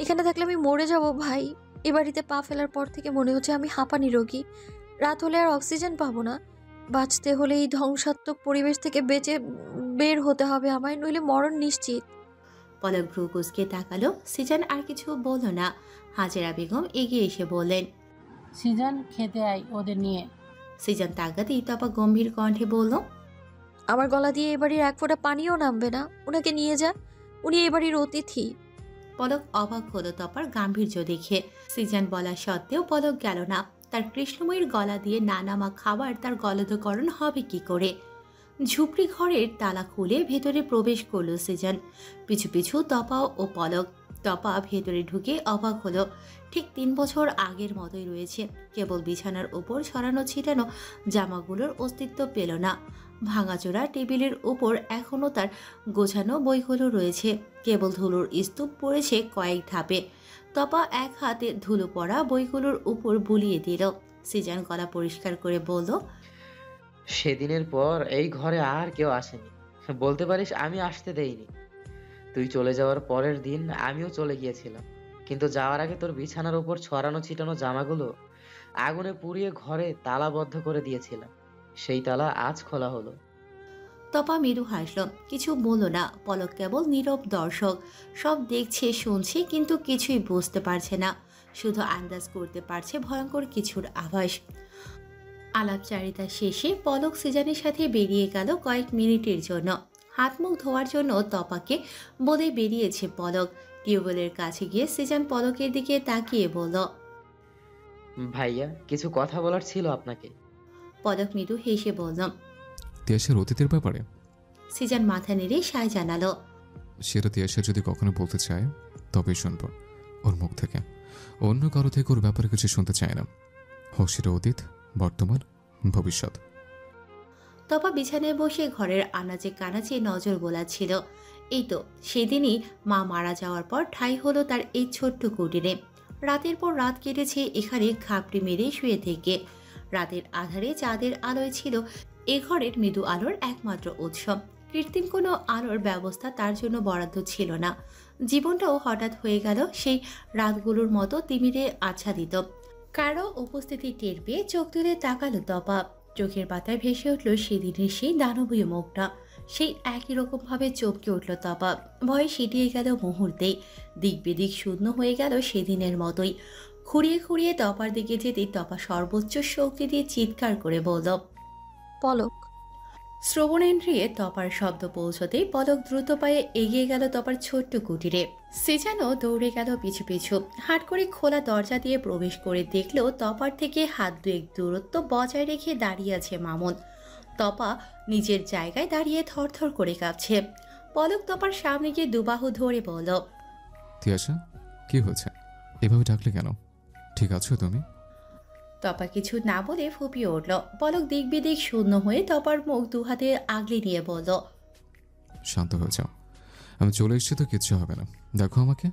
Speaker 2: এখানে থাকলে আমি মরে যাব ভাই। এ বাড়িতে পা ফেলার পর থেকে মনে হচ্ছে আমি হাঁপানি রোগী। রাত হলে আর অক্সিজেন পাবো না। বাঁচতে হলে এই ধ্বংসাত্মক পরিবেশ থেকে বেঁচে বের হতে হবে আমায়, নইলে মরণ নিশ্চিত।
Speaker 1: পলক ভ্রু কুঁচকে তাকালো। সিজান আর কিছু বলল না। হাজেরা বেগম এগিয়ে এসে বললেন,
Speaker 8: সিজন, খেতে আয় ওদের নিয়ে।
Speaker 1: সিজান তাকাতেই তপা গম্ভীর কণ্ঠে বলল,
Speaker 2: আমার গলা দিয়ে এ বাড়ির এক ফোঁটা পানিও নামবে না। ওনাকে নিয়ে যা, উনি এ বাড়ির অতিথি।
Speaker 1: পলক অবাক হলো তপার গাম্ভীর্য দেখে। সিজান বলা সত্ত্বেও পলক গেল না। তার কৃষ্ণময়ীর গলা দিয়ে না নামা খাবার তার গলদকরণ হবে কি করে? ঝুপড়ি ঘরের তালা খুলে ভেতরে প্রবেশ করলো সিজান। পিছু পিছু তপা ও পলক। তপা ভেতরে ঢুকে অবাক হলো। ঠিক 3 বছর আগের মতোই রয়েছে। কেবল বিছানার উপর ছড়ানো ছিটানো জামাগুলোর অস্তিত্ব পেল না। ভাঙাচোরা টেবিলের উপর এখনও তার গোছানো বইগুলো রয়েছে। কেবল ধুলোর স্তূপ পড়েছে কয়েক ধাপে। তপা এক হাতে ধুলো পড়া বইগুলোর উপর বুলিয়ে দিল। সিজান গলা পরিষ্কার করে বলল,
Speaker 4: সেদিনের পর এই ঘরে আর কেউ আসেনি। বলতে পারিস আমি আসতে দেইনি। তুই চলে যাওয়ার পরের দিন আমিও চলে গিয়েছিলাম, কিন্তু যাওয়ার আগে তোর বিছানার উপর ছড়ানো ছিটানো জামাগুলো আগুনে পুড়িয়ে ঘরে তালাবদ্ধ করে দিয়েছিলাম। সেই তালা আজ খোলা হলো।
Speaker 1: তপা মৃদু হাসল, কিছু বলল না। পলক কেবল নীরব দর্শক। সব দেখছে, শুনছে, কিন্তু কিছুই বুঝতে পারছে না। শুধু আন্দাজ করতে পারছে ভয়ঙ্কর কিছুর আভাস। আলাপচারিতা শেষে পলক সিজানের সাথে বেরিয়ে গেল কয়েক মিনিটের জন্য। হাত মুখ ধোয়ার জন্য তপাকে বলে বেরিয়েছে পলক। টিউবওয়েলের কাছে গিয়ে সিজান পলকের দিকে তাকিয়ে বলল,
Speaker 4: ভাইয়া, কিছু কথা বলার ছিল আপনাকে।
Speaker 1: পলক মৃদু হেসে বলল,
Speaker 3: তিয়াসের অতীতের ব্যাপারে?
Speaker 1: সিজান মাথা নেড়ে সায় জানালো,
Speaker 3: সেটা তিয়াসা যদি কখনো বলতে চায় তবেই শুনবো ওর মুখ থেকে। অন্য কারো থেকে ওর ব্যাপারে কিছু শুনতে চায় না, হোক সেটা অতীত, বর্তমান, ভবিষ্যৎ।
Speaker 1: তপা বিছানায় বসে ঘরের আনাচে কানাচে নজর গোলাচ্ছিল। এই তো সেদিনই মা মারা যাওয়ার পর ঠাঁই হলো তার এই ছোট্ট কুটিরে। রাতের পর রাত কেটেছে এখানে খাপড়ি মেরে শুয়ে থেকে। রাতের আধারে চাঁদের আলোয় ছিল এ ঘরের মৃদু আলোর একমাত্র উৎসব। কৃত্রিম কোনো আলোর ব্যবস্থা তার জন্য বরাদ্দ ছিল না। জীবনটাও হঠাৎ হয়ে গেল সেই রাতগুলোর মতো তিমিরে আচ্ছাদিত। কারো উপস্থিতি টের পেয়ে চোখ তুলে তাকালো তপা। চোখের পাতায় ভেসে উঠল সেদিনের সেই দানবীয় মুখটা। সেই একই রকমভাবে চমকে উঠল তপা। ভয়ে সিটিয়ে গেল মুহূর্তেই। দিক বেদিক শূন্য হয়ে গেল সেদিনের মতোই। খুঁড়িয়ে খুঁড়িয়ে তপার দিকে যেতেই তপা সর্বোচ্চ শক্তি দিয়ে চিৎকার করে বলল,
Speaker 2: পলক।
Speaker 1: শ্রবণেন্দ্রিয়ে তপার শব্দ পৌঁছতেই পলক দ্রুত পায়ে এগিয়ে গেল তপার ছোট্ট কুটিরে। সিজানও দৌড়ে গেল পিছু পিছু। হাট করে খোলা দরজা দিয়ে প্রবেশ করে দেখল তপার থেকে হাত দুয়েক দূরত্ব বজায় রেখে দাঁড়িয়ে আছে মামুন। তপা নিজের জায়গায় দাঁড়িয়ে থরথর করে কাঁপছে। পলক তপার সামনে গিয়ে দুবাহু ধরে বলল,
Speaker 3: তিয়াশা, কি হয়েছে? এভাবে ডাকলে কেন? ঠিক আছো তুমি?
Speaker 1: তপা কিছু না বলে ফুপিয়ে উঠল। পলক দিক বিদিক শূন্য হয়ে তপার মুখ দুহাতে আগলে নিয়ে বলল,
Speaker 3: শান্ত হয়ে যাও, আমি চলে এসেছি তো কিচ্ছু হবে না। দেখো আমাকে,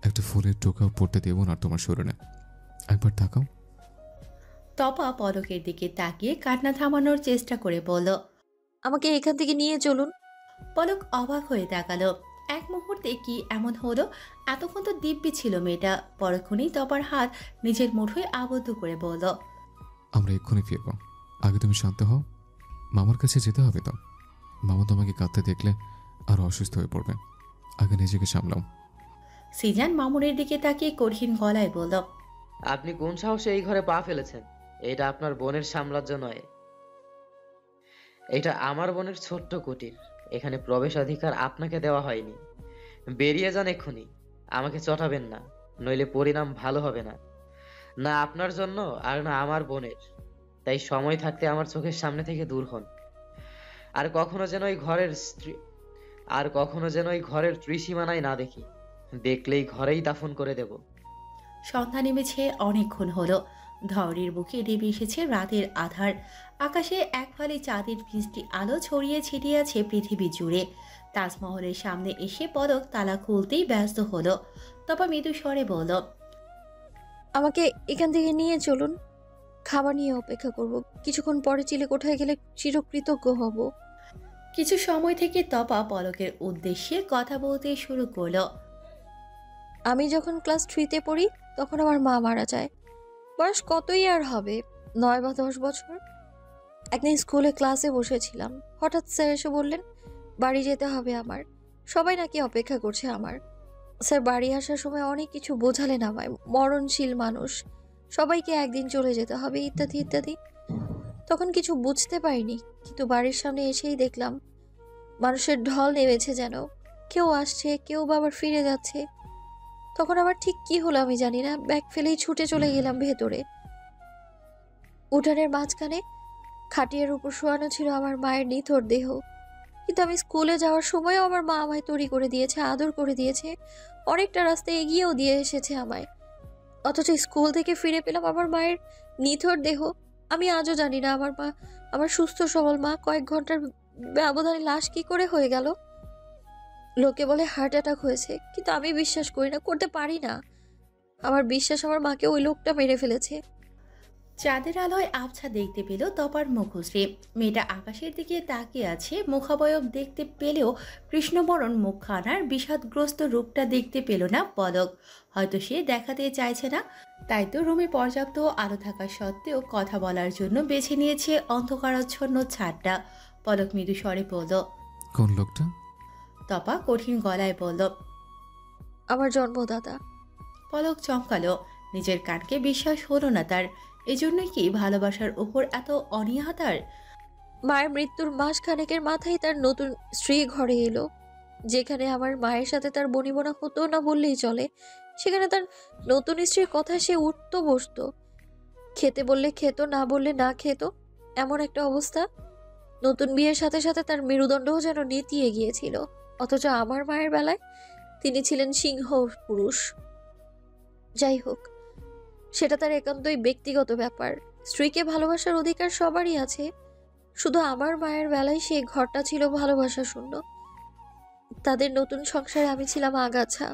Speaker 3: একটা ফুলের টোকাও পড়তে দেবো না তোমার শরীরে। একবার তাকাও।
Speaker 1: তপা পলকের দিকে তাকিয়ে কান্না থামানোর চেষ্টা করে বলল,
Speaker 2: আমাকে এখান থেকে নিয়ে চলুন।
Speaker 1: পলক অবাক হয়ে তাকালো। এক মুহূর্তে কি এমন হলো? এতক্ষণ তো দিব্যি ছিল মেয়েটা। পরক্ষণেই তপার হাত নিজের মুঠোয় আবদ্ধ করে বলল,
Speaker 3: আমরা এক্ষুনি ফিরবো, আগে তুমি শান্ত হও। মামার কাছে যেতে হবে তো। মামা তোমাকে কাঁদতে দেখলে আর অসুস্থ হয়ে পড়বে। আগে নিজেকে সামলাও।
Speaker 1: সিজান মামুনের দিকে তাকিয়ে কঠিন গলায় বলল,
Speaker 4: আপনি কোন সাহসে এই ঘরে পা ফেলেছেন? এটা আপনার বোনের সাম্রাজ্য নয়, এটা আমার বোনের ছোট্ট কুটির। এখানে প্রবেশাধিকার আপনাকে দেওয়া হয়নি। বেরিয়ে যান এক্ষুনি। আমাকে চটাবেন না, নইলে পরিণাম ভালো হবে না, না আপনার জন্য আর না আমার বোনের। তাই সময় থাকতে আমার চোখের সামনে থেকে দূর হন। আর কখনো যেন এই ঘরের ত্রিসীমানায় না দেখি। দেখলেই ঘরেই দাফন করে দেব।
Speaker 1: সন্ধ্যা নেমেছে অনেকক্ষণ হলো। ধরের বুকে নেমে এসেছে রাতের আধার। আকাশে এক ফালি চাঁদের মিষ্টি আলো ছড়িয়ে ছিটিয়ে আছে পৃথিবী জুড়ে। তাজমহলের সামনে এসে পলক তালা খুলতেই ব্যস্ত হলো। তপা মৃদু স্বরে বলল,
Speaker 2: আমাকে এখান থেকে নিয়ে চলুন। খাবার নিয়ে অপেক্ষা করব। কিছুক্ষণ পরে চিলে কোঠায় গেলে চিরকৃতজ্ঞ হব।
Speaker 1: কিছু সময় থেকে তপা পলকের উদ্দেশ্যে কথা বলতে শুরু করলো।
Speaker 2: আমি যখন ক্লাস 3-তে পড়ি তখন আমার মা মারা যায়। বয়স কতই আর হবে, 9 বা 10 বছর। একদিন স্কুলে ক্লাসে বসেছিলাম, হঠাৎ স্যার এসে বললেন বাড়ি যেতে হবে আমার। সবাই নাকি অপেক্ষা করছে আমার। স্যার বাড়ি আসার সময় অনেক কিছু বোঝালেন আমায়, মরণশীল মানুষ, সবাইকে একদিন চলে যেতে হবে, ইত্যাদি ইত্যাদি। তখন কিছু বুঝতে পারিনি, কিন্তু বাড়ির সামনে এসেই দেখলাম মানুষের ঢল নেমেছে যেন। কেউ আসছে, কেউ বা আবার ফিরে যাচ্ছে। তখন আবার ঠিক কি হলো আমি জানি না, ব্যাগ ফেলেই ছুটে চলে গেলাম ভেতরে। উঠানের মাঝখানে খাটিয়ার উপর শোয়ানো ছিল আমার মায়ের নিথর দেহ। কিন্তু আমি স্কুলে যাওয়ার সময়ও আমার মা আমায় তৈরি করে দিয়েছে, আদর করে দিয়েছে, অনেকটা রাস্তা এগিয়েও দিয়ে এসেছে আমায়। অথচ স্কুল থেকে ফিরে পেলাম আমার মায়ের নিথর দেহ। আমি আজও জানি না আমার মা, আমার সুস্থ সবল মা, কয়েক ঘন্টার ব্যবধানে লাশ কি করে হয়ে গেল। লোকে বলে হার্ট অ্যাটাক হয়েছে, কিন্তু আমি বিশ্বাস করি না, করতে পারি না। আমার বিশ্বাস আমার মাকে ওই লোকটা মেরে ফেলেছে।
Speaker 1: চাঁদের আলোয় আবছা দেখতে পেল তপার মুখশ্রী। মেয়েটা আকাশের দিকে তাকিয়ে আছে। মুখাবয়ব দেখতে পেলেও কৃষ্ণবরণ মুখখানার বিষাদগ্রস্ত রূপটা দেখতে পেল না পলক। হয়তো সে দেখাতে চাইছে না, তাই তো রুমে পর্যাপ্ত আলো থাকা সত্ত্বেও কথা বলার জন্য বেছে নিয়েছে অন্ধকারাচ্ছন্ন ছাদটা। পলক মৃদু স্বরে বলল,
Speaker 3: কোন লোকটা?
Speaker 1: তপা কঠিন গলায় বলল,
Speaker 2: আমার জন্মদাতা।
Speaker 1: পলক চমকালো। নিজের কানকে বিশ্বাস হলো না তার। এজন্যই কি ভালোবাসার উপর এত অনীহা তার?
Speaker 2: মায়ের মৃত্যুর মাস খানেকের মাথায় তার নতুন স্ত্রী ঘরে এলো। যেখানে আমার মায়ের সাথে তার বনিবনা হতো না বললেই চলে, সেখানে তার নতুন স্ত্রীর কথা সে উঠতো বসতো। খেতে বললে খেত, না বললে না খেত, এমন একটা অবস্থা। নতুন বিয়ের সাথে সাথে তার মেরুদণ্ডও যেন নেতিয়ে গিয়েছিল। অথচ আমার মায়ের বেলায় তিনি ছিলেন সিংহ পুরুষ। যাই হোক, সেটা তার একান্তই ব্যক্তিগত ব্যাপার। স্ত্রীকে ভালোবাসার অধিকার সবারই আছে, শুধু আমার মায়ের বেলায় সেই ঘরটা ছিল ভালোবাসা শূন্য। তাদের নতুন সংসারে আমি ছিলাম আগাছা,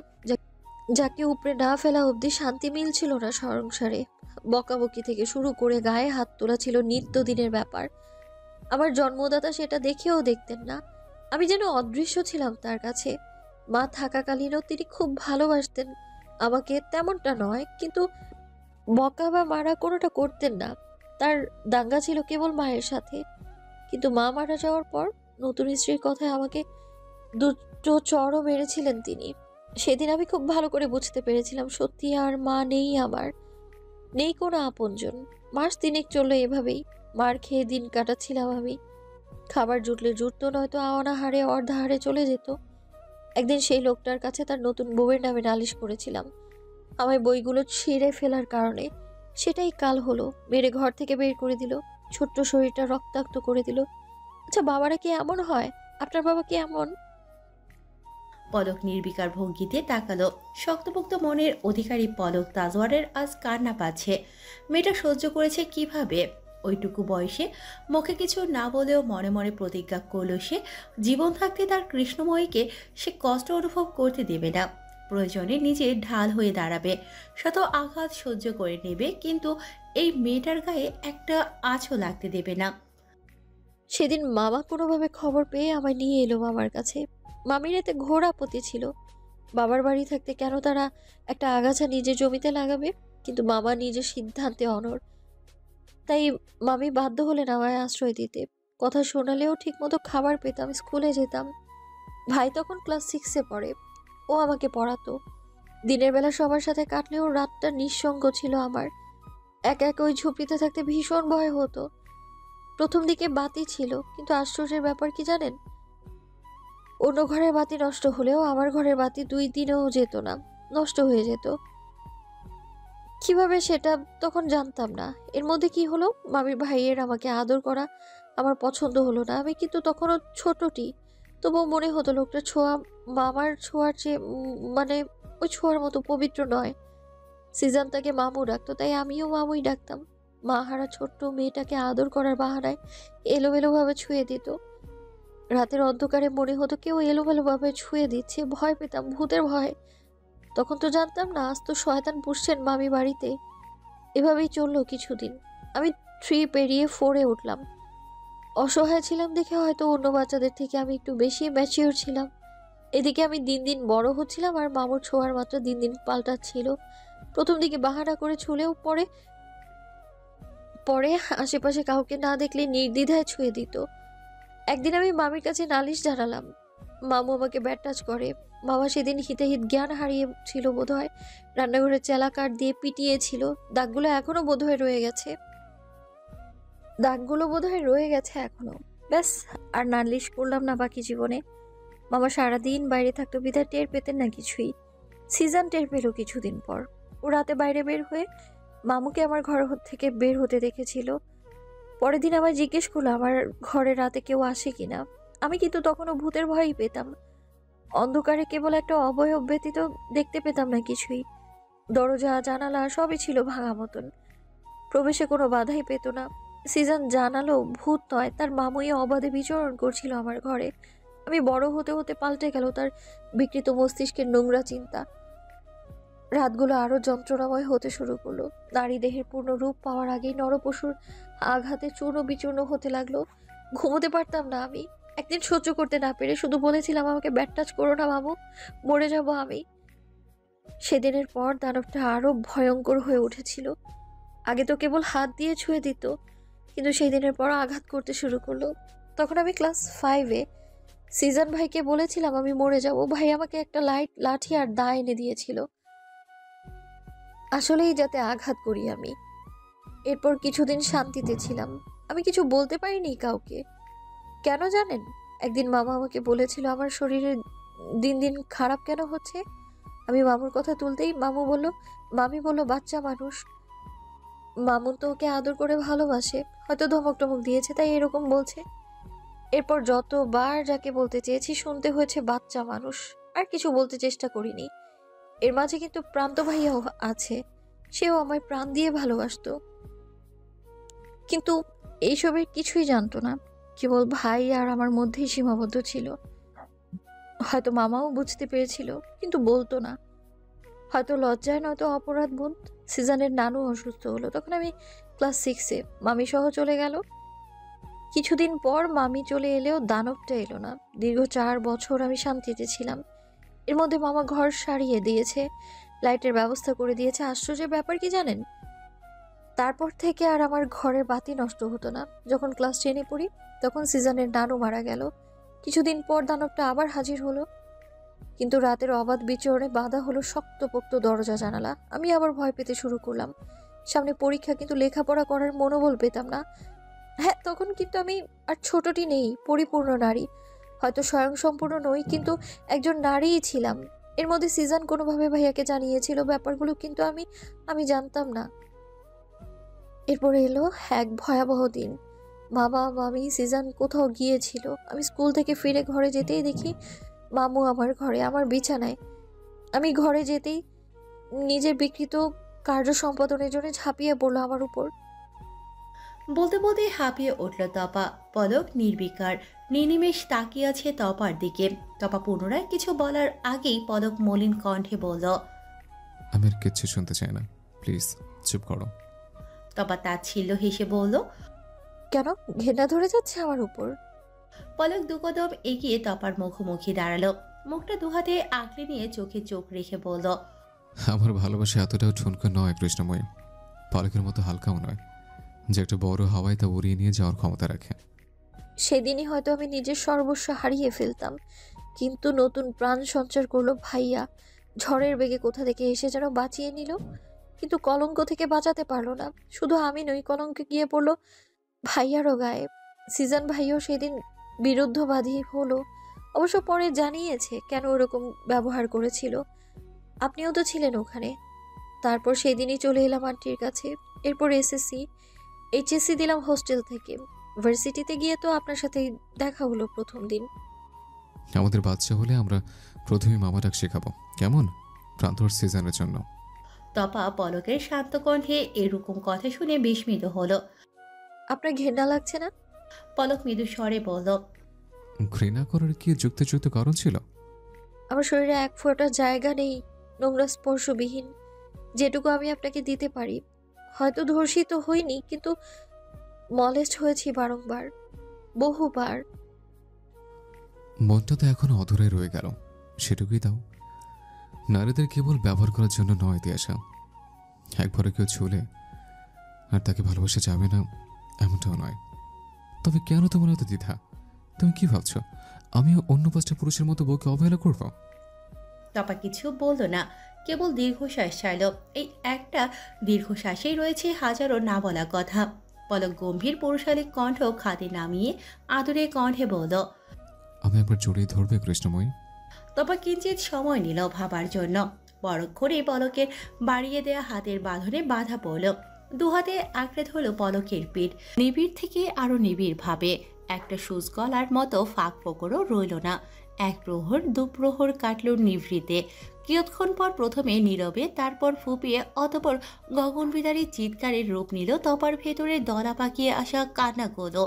Speaker 2: যাকে উপরে না ফেলা অবধি শান্তি মিলছিল না সংসারে। বকাবকি থেকে শুরু করে গায়ে হাত তোলা ছিল নিত্যদিনের ব্যাপার। আমার জন্মদাতা সেটা দেখেও দেখতেন না। আমি যেন অদৃশ্য ছিলাম তার কাছে। মা থাকাকালীনও তিনি খুব ভালোবাসতেন আমাকে, তেমনটা নয়, কিন্তু বকা বা মারা কোনোটা করতেন না। তার দাঙ্গা ছিল কেবল মায়ের সাথে। কিন্তু মা মারা যাওয়ার পর নতুন স্ত্রীর কথায় আমাকে দুটো চড়ও মেরেছিলেন তিনি। সেদিন আমি খুব ভালো করে বুঝতে পেরেছিলাম সত্যি আর মা নেই আমার, নেই কোনো আপনজন। মাস 3 চললো এভাবেই, মার খেয়ে দিন কাটাচ্ছিলাম আমি। খাবার জুটলে জুটতো, নয়তো অনাহারে অর্ধাহারে চলে যেত। একদিন সেই লোকটার কাছে তার নতুন বউয়ের নামে নালিশ করেছিলাম আমায় বইগুলো ছিঁড়ে ফেলার কারণে। সেটাই কাল হলো, মেরে ঘর থেকে বের করে দিল, ছোট্ট শরীরটা রক্তাক্ত করে দিল। আচ্ছা, বাবারা কি এমন হয়? আপনার বাবা কি এমন?
Speaker 1: পলক নির্বিকার ভঙ্গিতে তাকালো। শক্তপোক্ত মনের অধিকারী পলক তাজওয়ারের আজ কান্না পাচ্ছে। মেয়েটা সহ্য করেছে কিভাবে? ওইটুকু বয়সে মুখে কিছু না বলেও মনে মনে প্রতিজ্ঞা করল সে জীবন থাকতে তার কৃষ্ণময়ীকে সে কষ্ট অনুভব করতে দেবে না। প্রয়োজনে নিজে ঢাল হয়ে দাঁড়াবে, শত আঘাত সহ্য করে নেবে, কিন্তু এই মেয়েটার গায়ে একটা আঁচও লাগতে দেবে না।
Speaker 2: সেদিন মামা কোনোভাবে খবর পেয়ে আমায় নিয়ে এলো মামার কাছে। মামির এতে ঘোর আপত্তি ছিল। বাবার বাড়ি থাকতে কেন তারা একটা আগাছা নিজের জমিতে লাগাবে? কিন্তু মামা নিজের সিদ্ধান্তে অনড়। তাই মামি বাধ্য হলেন আমায় আশ্রয় দিতে। কথা শোনালেও ঠিকমতো খাবার পেতাম, স্কুলে যেতাম। ভাই তখন ক্লাস 6-এ পড়ে, ও আমাকে পড়াতো। দিনের বেলা সবার সাথে কাটলেও রাতটা নিঃসঙ্গ ছিল আমার। একা একা ওই ঝুপড়িতে থাকতে ভীষণ ভয় হতো। প্রথম দিকে বাতি ছিল, কিন্তু আশ্চর্যের ব্যাপার কি জানেন? অন্য ঘরের বাতি নষ্ট হলেও আমার ঘরের বাতি 2 দিনেও যেত না, নষ্ট হয়ে যেত। কিভাবে সেটা তখন জানতাম না। এর মধ্যে কি হলো, মামির ভাইয়ের আমাকে আদর করা আমার পছন্দ হলো না। আমি কিন্তু তখনও ছোটটি, তবুও মনে হতো লোকটা ছোঁয়া মামার ছোঁয়ার চেয়ে মানে ওই ছোঁয়ার মতো পবিত্র নয়। সিজান তাকে মামু ডাকতো, তাই আমিও মামুই ডাকতাম। মা হারা ছোট্ট মেয়েটাকে আদর করার বাহানায় এলোমেলোভাবে ছুঁয়ে দিত। রাতের অন্ধকারে মনে হতো কেউ এলোমেলোভাবে ছুঁয়ে দিচ্ছে, ভয় পেতাম, ভূতের ভয়। তখন তো জানতাম না, আজ তো শয়তান পুষছেন মামি বাড়িতে। এভাবেই চললো কিছুদিন। আমি 3 পেরিয়ে 4-এ উঠলাম। অসহায় ছিলাম দেখে হয়তো অন্য বাচ্চাদের থেকে আমি একটু বেশি ম্যাচিওর ছিলাম। এদিকে আমি দিন দিন বড় হচ্ছিলাম আর মামুর ছোঁয়ার মাত্রা দিন দিন পাল্টাচ্ছিল। প্রথম দিকে বাহানা করে ছুলেও পরে পরে আশেপাশে কাউকে না দেখলে নির্দ্বিধায় ছুঁয়ে দিত। একদিন আমি মামির কাছে নালিশ জানালাম। মামু আমাকে ব্যাট টাচ করে। মামা সেদিন হিতাহিত জ্ঞান হারিয়েছিল বোধহয়। রান্নাঘরে চেলা কাঠ দিয়ে পিটিয়েছিল। দাগগুলো বোধহয় রয়ে গেছে এখনো। ব্যাস, আর নালিশ করলাম না বাকি জীবনে। মামা সারাদিন বাইরে থাকতো বিধায় টের পেতেন না কিছুই। সিজন টের পেল কিছুদিন পর। ও রাতে বাইরে বের হয়ে মামুকে আমার ঘর থেকে বের হতে দেখেছিল। পরের দিন আমায় জিজ্ঞেস করলো আমার ঘরে রাতে কেউ আসে কিনা। আমি কিন্তু তখনও ভূতের ভয়ই পেতাম। অন্ধকারে কেবল একটা অবয়ব ব্যতীত দেখতে পেতাম না কিছুই। দরজা জানালা সবই ছিল ভাঙা মতন, প্রবেশে কোনো বাধাই পেত না। সিজন জানালো ভূত নয়, তার মামুই অবাধে বিচরণ করছিল আমার ঘরে। আমি বড় হতে হতে পাল্টে গেল তার বিকৃত মস্তিষ্কের নোংরা চিন্তা। রাতগুলো আরো যন্ত্রণাময় হতে শুরু করলো। নারী দেহের পূর্ণ রূপ পাওয়ার আগেই নরপশুর আঘাতে চূর্ণ বিচূর্ণ হতে লাগলো। ঘুমোতে পারতাম না আমি। একদিন সহ্য করতে না পেরে শুধু বলেছিলাম আমাকে ব্যাট টাচ করো না মামু, মরে যাব আমি। সেদিনের পর দানবটা আরো ভয়ঙ্কর হয়ে উঠেছিল। আগে তো কেবল হাত দিয়ে ছুঁয়ে দিত, কিন্তু সেই দিনের পর আঘাত করতে শুরু করলো। তখন আমি ক্লাস 5-এ। সিজন ভাইকে বলেছিলাম আমি মরে যাব। ভাই আমাকে একটা লাঠি আর দা এনে দিয়েছিল, আসলেই যাতে আঘাত করি আমি। এরপর কিছুদিন শান্তিতে ছিলাম। আমি কিছু বলতে পারিনি কাউকে। কেন জানেন? একদিন মামা আমাকে বলেছিল আমার শরীরে দিন দিন খারাপ কেন হচ্ছে। আমি মামুর কথা তুলতেই মামি বলল বাচ্চা মানুষ, মামুন তো ওকে আদর করে ভালোবাসে, হয়তো ধমক টমক দিয়েছে তাই এরকম বলছে। এরপর যতবার যাকে বলতে চেয়েছি শুনতে হয়েছে বাচ্চা মানুষ। আর কিছু বলতে চেষ্টা করিনি। এর মাঝে কিন্তু প্রান্ত ভাইয়াও আছে, সেও আমায় প্রাণ দিয়ে ভালোবাসতো, কিন্তু এইসবের কিছুই জানতো না। কেবল ভাই আর আমার মধ্যেই সীমাবদ্ধ ছিল। হয়তো মামাও বুঝতে পেরেছিল, কিন্তু বলতো না। হয়তো লজ্জায়, নয়তো অপরাধ বোধ। সিজনের নানু অসুস্থ হলো, তখন আমি ক্লাস 6-এ। মামি সহ চলে গেল। কিছুদিন পর মামি চলে এলেও দানবটা এলো না। দীর্ঘ 4 বছর আমি শান্তিতে ছিলাম। এর মধ্যে মামা ঘর সারিয়ে দিয়েছে, লাইটের ব্যবস্থা করে দিয়েছে। আশ্চর্যের ব্যাপার কি জানেন? তারপর থেকে আর আমার ঘরের বাতি নষ্ট হতো না। যখন ক্লাস 10-এ পড়ি তখন সিজনের নানু মারা গেল। কিছুদিন পর দানবটা আবার হাজির হলো, কিন্তু রাতের অবাধ বিচরণে বাধা হলো শক্তপোক্ত দরজা জানালা। আমি আবার ভয় পেতে শুরু করলাম। সামনে পরীক্ষা, কিন্তু লেখাপড়া করার মনোবল পেতাম না। হ্যাঁ, তখন কিন্তু আমি আর ছোটটি নেই, পরিপূর্ণ নারী। হয়তো স্বয়ংসম্পূর্ণ নই, কিন্তু একজন নারীই ছিলাম। এর মধ্যে সিজন কোনোভাবে ভাইয়াকে জানিয়েছিল ব্যাপারগুলো, কিন্তু আমি আমি জানতাম না। এরপরে এলো এক ভয়াবহ দিন। মামা মামি সিজন কোথাও গিয়েছিল। আমি স্কুল থেকে ফিরে ঘরে যেতেই দেখি মামু আমার ঘরে, আমার বিছানায়। আমি ঘরে যেতেই নিজের বিকৃত কার্য সম্পাদনের জন্য ঝাঁপিয়ে পড়লো আমার উপর।
Speaker 1: বলতে বলতে হাঁপিয়ে উঠল তপা। পলক নির্বিকার নিনিমেষ তাকিয়ে আছে তপার দিকে। তপা পুনরায় কিছু বলার আগেই পলক মলিন কণ্ঠে বলল,
Speaker 3: আমি আর কিচ্ছু শুনতে চাই না, প্লিজ চুপ করো।
Speaker 1: তপা তাচ্ছিল্য হেসে বলল।
Speaker 2: কেন ঘেন্না ধরে যাচ্ছে আমার উপর?
Speaker 1: পলক দুকদম এগিয়ে তপার মুখোমুখি দাঁড়ালো। মুখটা দুহাতে আঁকড়ে নিয়ে চোখে চোখ রেখে বলল,
Speaker 3: আমার ভালোবাসা এতটাও ঠুনকো নয় কৃষ্ণময়ী, পলকের মতো হালকাও নয় যে একটা বড় হাওয়ায় তা উড়িয়ে নিয়ে যাওয়ার ক্ষমতা রাখে।
Speaker 2: সেদিনই হয়তো আমি নিজের সর্বস্ব হারিয়ে ফেলতাম, কিন্তু নতুন প্রাণ সঞ্চার করলো ভাইয়া। ঝড়ের বেগে কোথা থেকে এসে যেন বাঁচিয়ে নিল, কিন্তু কলঙ্ক থেকে বাঁচাতে পারলো না। শুধু আমি নই, কলঙ্কে গিয়ে পড়লো ভাইয়ারও গায়ে। সিজন ভাইও সেদিন বিরুদ্ধবাদী হলো। অবশ্য পরে জানিয়েছে কেন ওরকম ব্যবহার করেছিল। আপনিও তো ছিলেন ওখানে। তারপর সেদিনই চলে এলাম আন্টির কাছে। এরপর এসএসসি এইচএসসি দিলাম হোস্টেল থেকে। ভার্সিটিতে গিয়ে তো আপনার সাথে দেখা হলো প্রথম দিন।
Speaker 3: আমাদের বাচ্চা হলে আমরা প্রথমে মামা ডাক শেখাবো, কেমন? প্রান্তর সিজনের জন্য।
Speaker 1: তপা পলকের শান্ত কণ্ঠে এরকম কথা শুনে বিস্মিত হলো।
Speaker 2: আপনার ঘেন্না লাগছে না?
Speaker 1: পলক মৃদু স্বরে বলল,
Speaker 3: ঘৃণা করার কি যুক্তিযুক্ত কারণ ছিল?
Speaker 2: আমার শরীরে এক ফোঁটা জায়গা নেই নোংরা স্পর্শবিহীন, যেটুকু আমি আপনাকে দিতে পারি। হয়তো ধর্ষিত হইনি, কিন্তু মলেস্ট হয়েছি বারংবার, বহুবার।
Speaker 3: মনটা তো এখনো অধরে রয়ে গেল, সেটুকুই দাও। নারীদের কেবল ব্যবহার করার জন্য নয় দিয়ে আসা। একবারে কেউ ছুলে আর তাকে ভালোবাসা যাবে না এমনটাও নয়। তবে কেন তোমার এত দ্বিধা? তুমি কি ভাবছো আমিও অন্য 5টা পুরুষের মতো বউকে অবহেলা করব?
Speaker 1: তপা কিছু বলল না, কেবল দীর্ঘশ্বাস ছাড়ল। এই একটা দীর্ঘশ্বাসেই রয়েছে হাজারো না বলা কথা। পলক গম্ভীর পুরুষালিক কণ্ঠ খাতে নামিয়ে আদুরে কণ্ঠে বলল,
Speaker 3: আমি একবার জড়িয়ে ধরবে কৃষ্ণময়ী?
Speaker 1: তপা কিঞ্চিত সময় নিল ভাবার জন্য। পরক্ষণে পলকের বাড়িয়ে দেয়া হাতের বাঁধনে বাধা পড়ল। দুহাতে আঁকড়ে ধরল পলকের পিঠ, নিবিড় থেকে আরো নিবিড় ভাবে। একটা সুচ গলার মতো ফাঁক ফোকরও রইল না। এক প্রহর দুপ্রহর কাটল নিভৃতে। কিয়ৎক্ষণ পর প্রথমে নীরবে, তারপর ফুপিয়ে, অতপর গগনবিদারী চিৎকারের রূপ নিল তপার ভেতরে দলা পাকিয়ে আসা কান্নাগুলো,